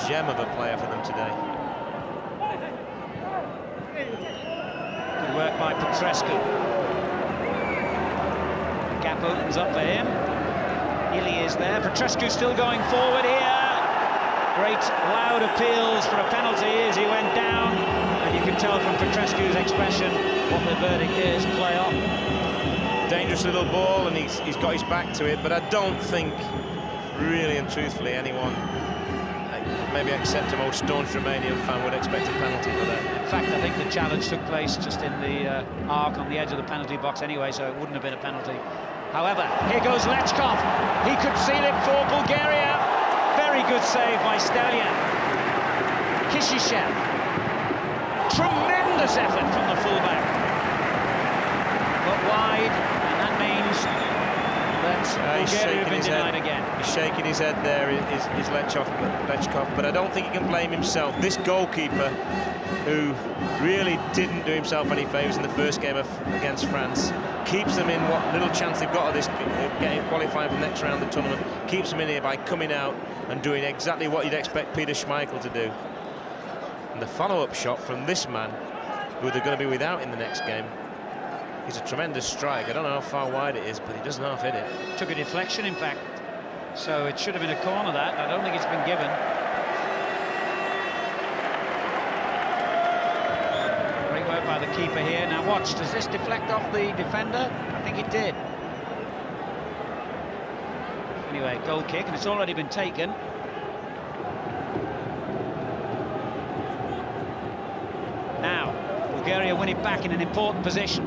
gem of a player for them today. Good work by Petrescu. The gap opens up for him. Ili is there. Petrescu still going forward here. Great loud appeals for a penalty as he went down. And you can tell from Petrescu's expression what the verdict is. Play on. Dangerous little ball, and he's got his back to it, but I don't think, really and truthfully, anyone, maybe except a most staunch Romanian fan, would expect a penalty for that. In fact, I think the challenge took place just in the arc on the edge of the penalty box anyway, so it wouldn't have been a penalty. However, here goes Lechkov. He could seal it for Bulgaria. Very good save by Stelian. Kishishev. Tremendous effort from the fullback. But wide, and that means that Bulgaria have been denied again. He's shaking his head there, is Lechkov, but I don't think he can blame himself. This goalkeeper, who really didn't do himself any favours in the first game against France, keeps them in what little chance they've got of this getting qualified for the next round of the tournament, keeps them in here by coming out and doing exactly what you'd expect Peter Schmeichel to do. And the follow-up shot from this man, who they're going to be without in the next game, is a tremendous strike. I don't know how far wide it is, but he doesn't half hit it. Took a deflection, in fact, so it should have been a corner, that. I don't think it's been given. Great work by the keeper here. Now watch, does this deflect off the defender? I think it did. Anyway, goal kick, and it's already been taken. Now, Bulgaria win it back in an important position.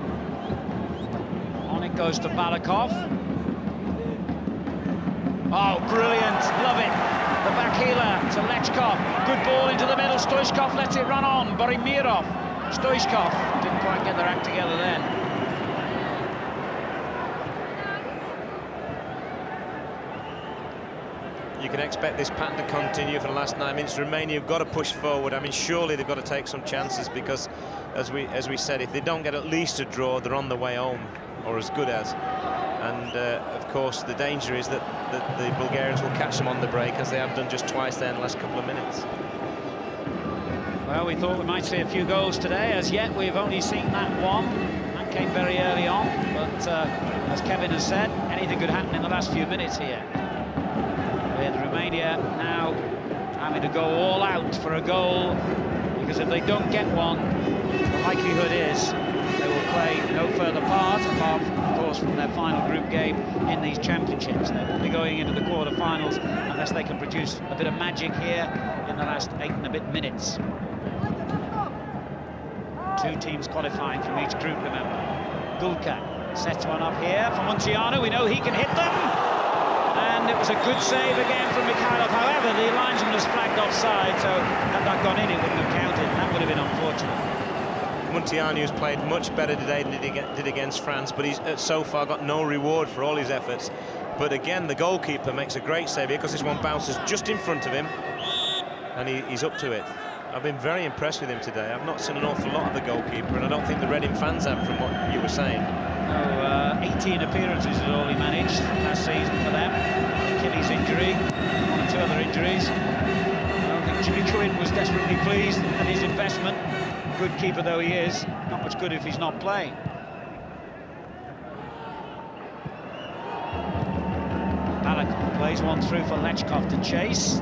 On it goes to Balakov. Oh, brilliant, love it. The back heeler to Lechkov. Good ball into the middle, Stoichkov lets it run on. Borimirov. Stoichkov didn't quite get their act together then. You can expect this pattern to continue for the last 9 minutes. Romania have got to push forward. I mean, surely they've got to take some chances, because as we said, if they don't get at least a draw, they're on the way home, or as good as. And of course, the danger is that the Bulgarians will catch them on the break, as they have done just twice there in the last couple of minutes. Well, we thought we might see a few goals today. As yet, we've only seen that one. That came very early on. But as Kevin has said, anything could happen in the last few minutes here. With Romania now having to go all out for a goal, because if they don't get one, the likelihood is they will play no further part, apart from, of course, from their final group game in these championships. They won't be going into the quarter-finals unless they can produce a bit of magic here in the last 8 and a bit minutes. 2 teams qualifying from each group, remember. Gulka sets one up here for Munteanu. We know he can hit them. And it was a good save again from Mikhailov. However, the linesman was flagged offside, so had that gone in, it wouldn't have counted. That would have been unfortunate. Munteanu has played much better today than he did against France, but he's so far got no reward for all his efforts. But again, the goalkeeper makes a great save here, because this one bounces just in front of him, and he's up to it. I've been very impressed with him today. I've not seen an awful lot of the goalkeeper, and I don't think the Reading fans have, from what you were saying. No, 18 appearances is all he managed last season for them. Achilles injury, 1 or 2 other injuries. I don't think Jimmy Quinn was desperately pleased at his investment. Good keeper though he is, not much good if he's not playing. Balakov plays one through for Lechkov to chase.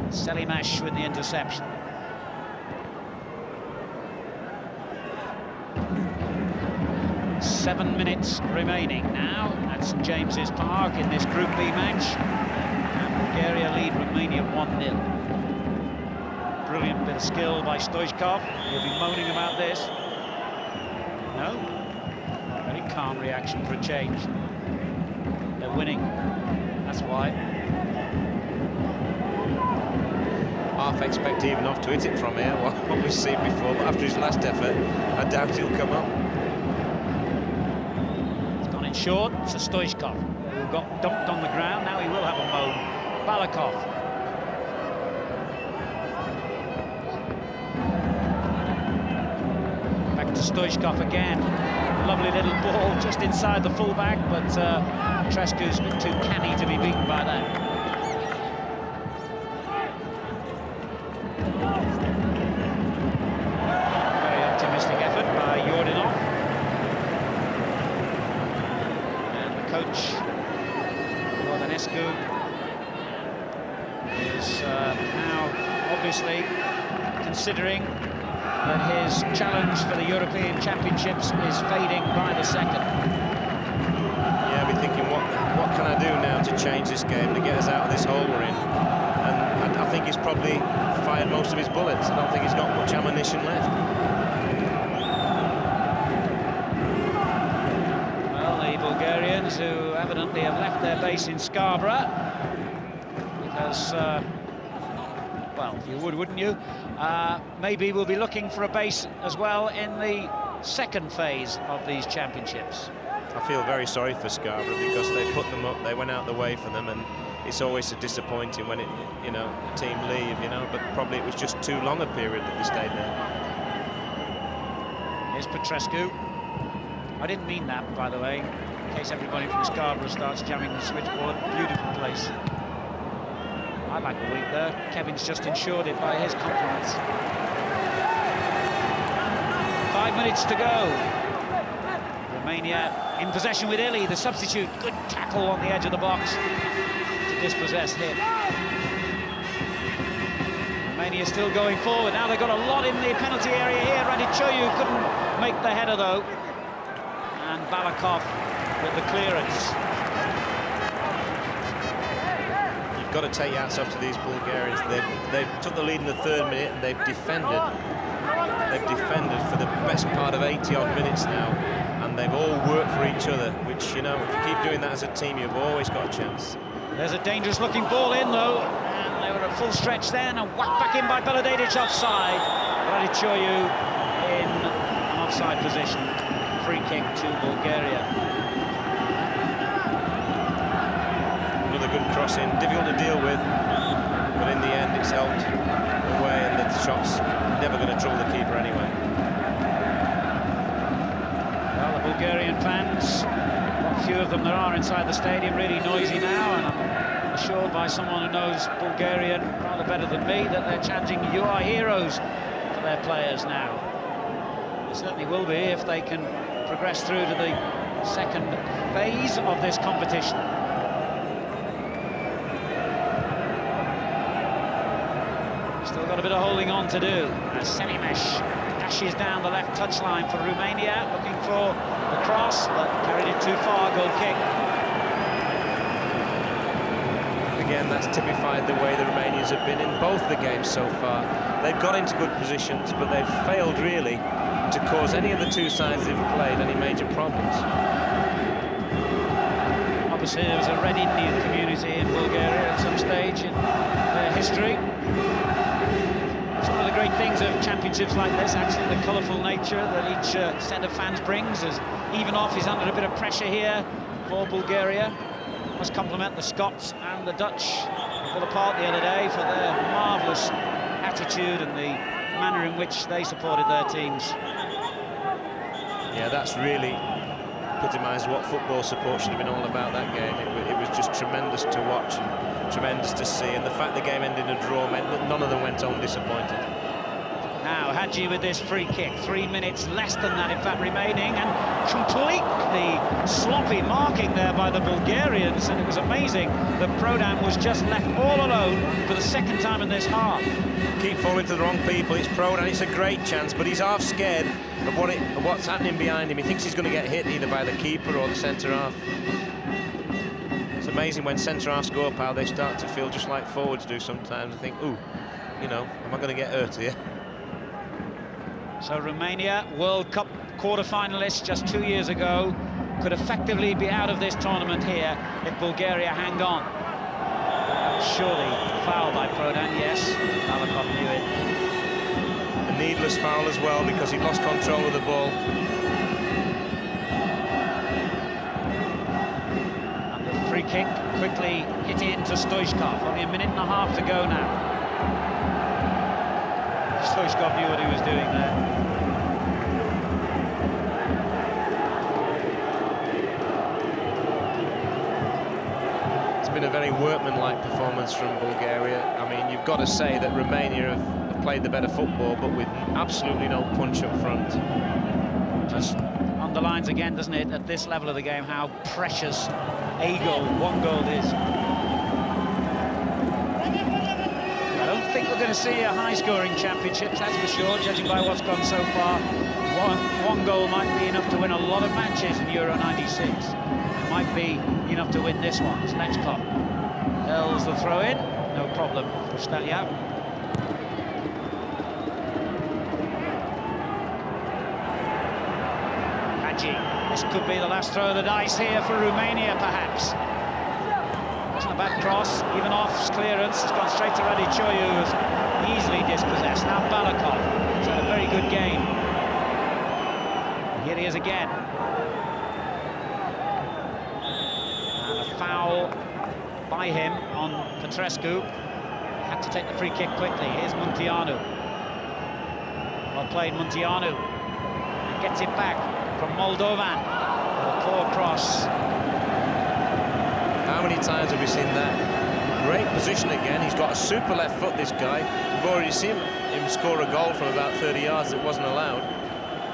Selimash with the interception. Seven minutes remaining now at St James's Park in this Group B match. And Bulgaria lead Romania 1-0. Brilliant bit of skill by Stoichkov. He'll be moaning about this. No. Very calm reaction for a change. They're winning. That's why. Half expect Ivanov to hit it from here, what we've seen before, but after his last effort, I doubt he'll come up. Short to Stoichkov, who got dumped on the ground. Now he will have a moan. Balakov. Back to Stoichkov again. Lovely little ball just inside the fullback, but Trescu's been too canny to be beaten by that. Very optimistic effort by Yordanov. Coach Yordanescu is now obviously considering that his challenge for the European Championships is fading by the second. Yeah, I'll be thinking, what can I do now to change this game, to get us out of this hole we're in? And I think he's probably fired most of his bullets. I don't think he's got much ammunition left. Bulgarians, who evidently have left their base in Scarborough, because, well, you would, wouldn't you? Maybe we'll be looking for a base as well in the second phase of these championships. I feel very sorry for Scarborough, because they put them up, they went out the way for them, and it's always so disappointing when a team leave, but probably it was just too long a period that they stayed there. Here's Petrescu. I didn't mean that, by the way, in case everybody from Scarborough starts jamming the switchboard. Beautiful place. I'd like a week there. Kevin's just ensured it by his compliments. 5 minutes to go. Romania in possession with Illy, the substitute. Good tackle on the edge of the box to dispossess him. Romania still going forward. Now they've got a lot in the penalty area here. Radichoyu couldn't make the header, though. And Balakov with the clearance. You've got to take your hats off to these Bulgarians. They've took the lead in the 3rd minute, and they've defended. They've defended for the best part of 80-odd minutes now, and they've all worked for each other, which, if you keep doing that as a team, you've always got a chance. There's a dangerous-looking ball in, though, and they were at full stretch then, and whacked back in by Belodedic offside. Radichoyu in an offside position. Free kick to Bulgaria. Another good crossing, difficult to deal with, but in the end it's helped away, and the shot's never going to trouble the keeper anyway. Bulgarian fans. What few of them there are inside the stadium, really noisy now, and I'm assured by someone who knows Bulgarian rather better than me that they're chanting "You are heroes" for their players now. They certainly will be if they can progress through to the second phase of this competition. Still got a bit of holding on to do as Selimesh dashes down the left touchline for Romania, looking for the cross, but carried it too far. Goal kick. Again, that's typified the way the Romanians have been in both the games so far. They've got into good positions, but they've failed really to cause any of the two sides they've played any major problems. Obviously, there was a Red Indian community in Bulgaria at some stage in their history. It's one of the great things of championships like this, actually, the colourful nature that each set of fans brings. As Ivanov is under a bit of pressure here for Bulgaria. Must compliment the Scots and the Dutch for the part the other day for their marvellous attitude and the manner in which they supported their teams. Yeah, that's really epitomised what football support should have been all about that game. It was just tremendous to watch and tremendous to see, and the fact the game ended in a draw meant that none of them went home disappointed. Now Hadji with this free kick, 3 minutes less than that in fact remaining, and completely sloppy marking there by the Bulgarians, and it was amazing that Prodan was just left all alone for the second time in this half. Keep falling to the wrong people. It's Prodan, it's a great chance, but he's half scared of what's happening behind him. He thinks he's going to get hit either by the keeper or the centre-half. It's amazing when centre-halves go up how they start to feel just like forwards do sometimes. I think, ooh, you know, am I going to get hurt here? So Romania, World Cup quarter-finalists just 2 years ago, could effectively be out of this tournament here if Bulgaria hang on. Surely foul by Prodan, yes. Balakov knew it. A needless foul as well because he lost control of the ball. And the free kick quickly hit into Stoichkov. Only a minute and a half to go now. Stoichkov knew what he was doing there. It's been a very workmanlike performance from Bulgaria. I mean, you've got to say that Romania have played the better football, but with absolutely no punch up front. Just underlines again, doesn't it, at this level of the game, how precious a goal, one goal is. I don't think we're going to see a high-scoring championship, that's for sure, judging by what's gone so far. One goal might be enough to win a lot of matches in Euro 96. It might be enough to win this one. Lechkov hurls the throw-in, no problem for Staliak. Hadji, this could be the last throw of the dice here for Romania, perhaps. Wasn't a bad cross, Ivanov's clearance has gone straight to Radichoiu, who's easily dispossessed. Now Balakov, he's had a very good game. And here he is again. And a foul by him on Petrescu. Had to take the free kick quickly. Here's Munteanu. Well played, Munteanu. And gets it back from Moldovan. A poor cross. How many times have we seen that? Great position again. He's got a super left foot, this guy. We've already seen him score a goal from about 30 yards that wasn't allowed.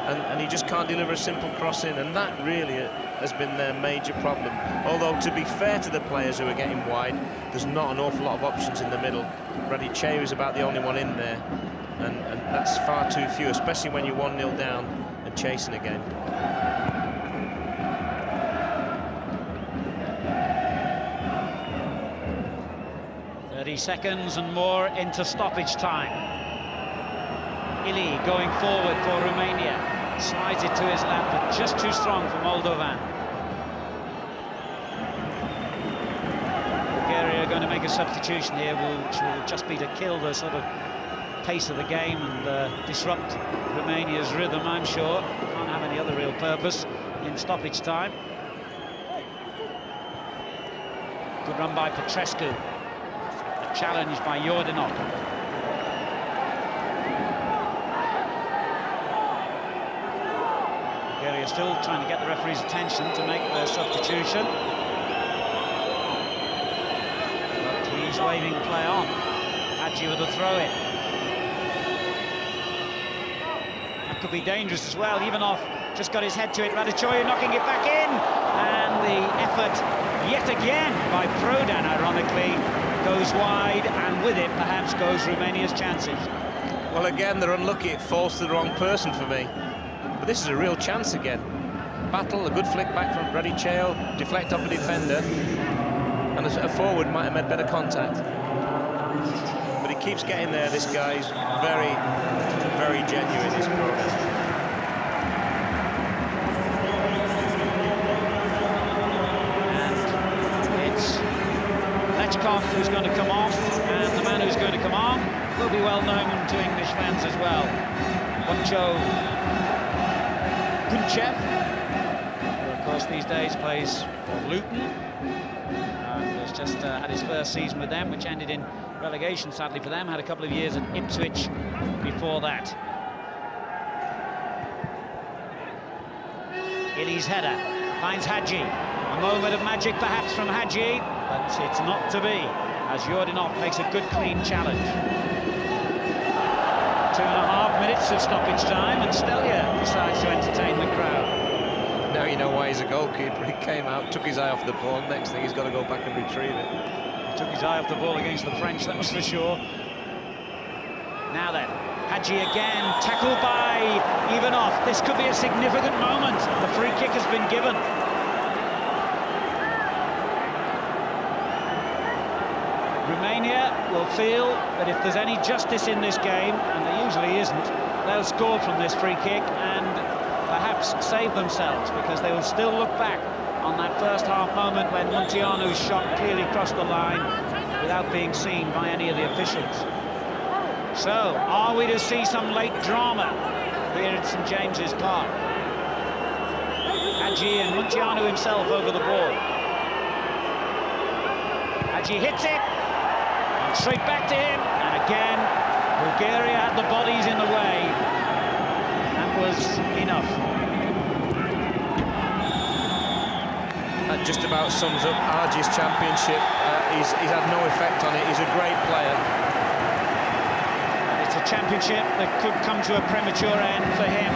And he just can't deliver a simple cross in, and that really has been their major problem. Although, to be fair to the players who are getting wide, there's not an awful lot of options in the middle. Radichoiu is about the only one in there, and that's far too few, especially when you're 1-0 down and chasing again. Seconds and more into stoppage time. Ili going forward for Romania. Slides it to his lap, but just too strong for Moldovan. Bulgaria are going to make a substitution here, which will just be to kill the sort of pace of the game and disrupt Romania's rhythm, I'm sure. Can't have any other real purpose in stoppage time. Good run by Petrescu. Challenged by Yordanov. Bulgaria Bulgaria still trying to get the referee's attention to make their substitution. But he's waving play on. Hadji with a throw-in. That could be dangerous as well. Ivanov just got his head to it. Radichoyu knocking it back in. And the effort, yet again, by Prodan, ironically, goes wide, and with it, perhaps, goes Romania's chances. Well, again, they're unlucky. It falls to the wrong person for me. But this is a real chance again. Battle, a good flick back from Radichoyu, deflect off a defender, and a forward might have made better contact. But he keeps getting there. This guy's very, very genuine, this Prodan. Who's going to come off, and the man who's going to come on will be well known to English fans as well. Boncho Gunchev, who of course these days plays for Luton, and has just had his first season with them, which ended in relegation, sadly for them. Had a couple of years at Ipswich before that. Illy's header finds Hadji. A moment of magic perhaps from Hadji, but it's not to be, as Yordinov makes a good clean challenge. 2.5 minutes of stoppage time, and Stelja decides to entertain the crowd. Now you know why he's a goalkeeper. He came out, took his eye off the ball. Next thing, he's got to go back and retrieve it. He took his eye off the ball against the French, that was for sure. Now then, Hadji again, tackled by Ivanov. This could be a significant moment. The free kick has been given. Romania will feel that if there's any justice in this game, and there usually isn't, they'll score from this free kick and perhaps save themselves, because they will still look back on that first half moment when Munteanu's shot clearly crossed the line without being seen by any of the officials. So, are we to see some late drama here at St James's Park? Hadji and Munteanu himself over the ball. Hadji hits it. Straight back to him, and again, Bulgaria had the bodies in the way. That was enough. That just about sums up Hadji's championship. He's had no effect on it. He's a great player. It's a championship that could come to a premature end for him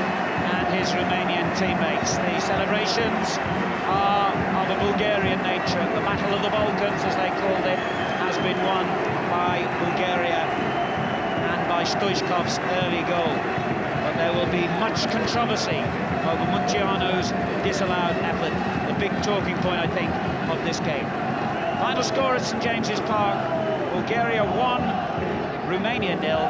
and his Romanian teammates. The celebrations are of a Bulgarian nature. The Battle of the Balkans, as they called it, has been won by Bulgaria and by Stoichkov's early goal. But there will be much controversy over Munteanu's disallowed effort. The big talking point, I think, of this game. Final score at St James's Park: Bulgaria 1, Romania 0.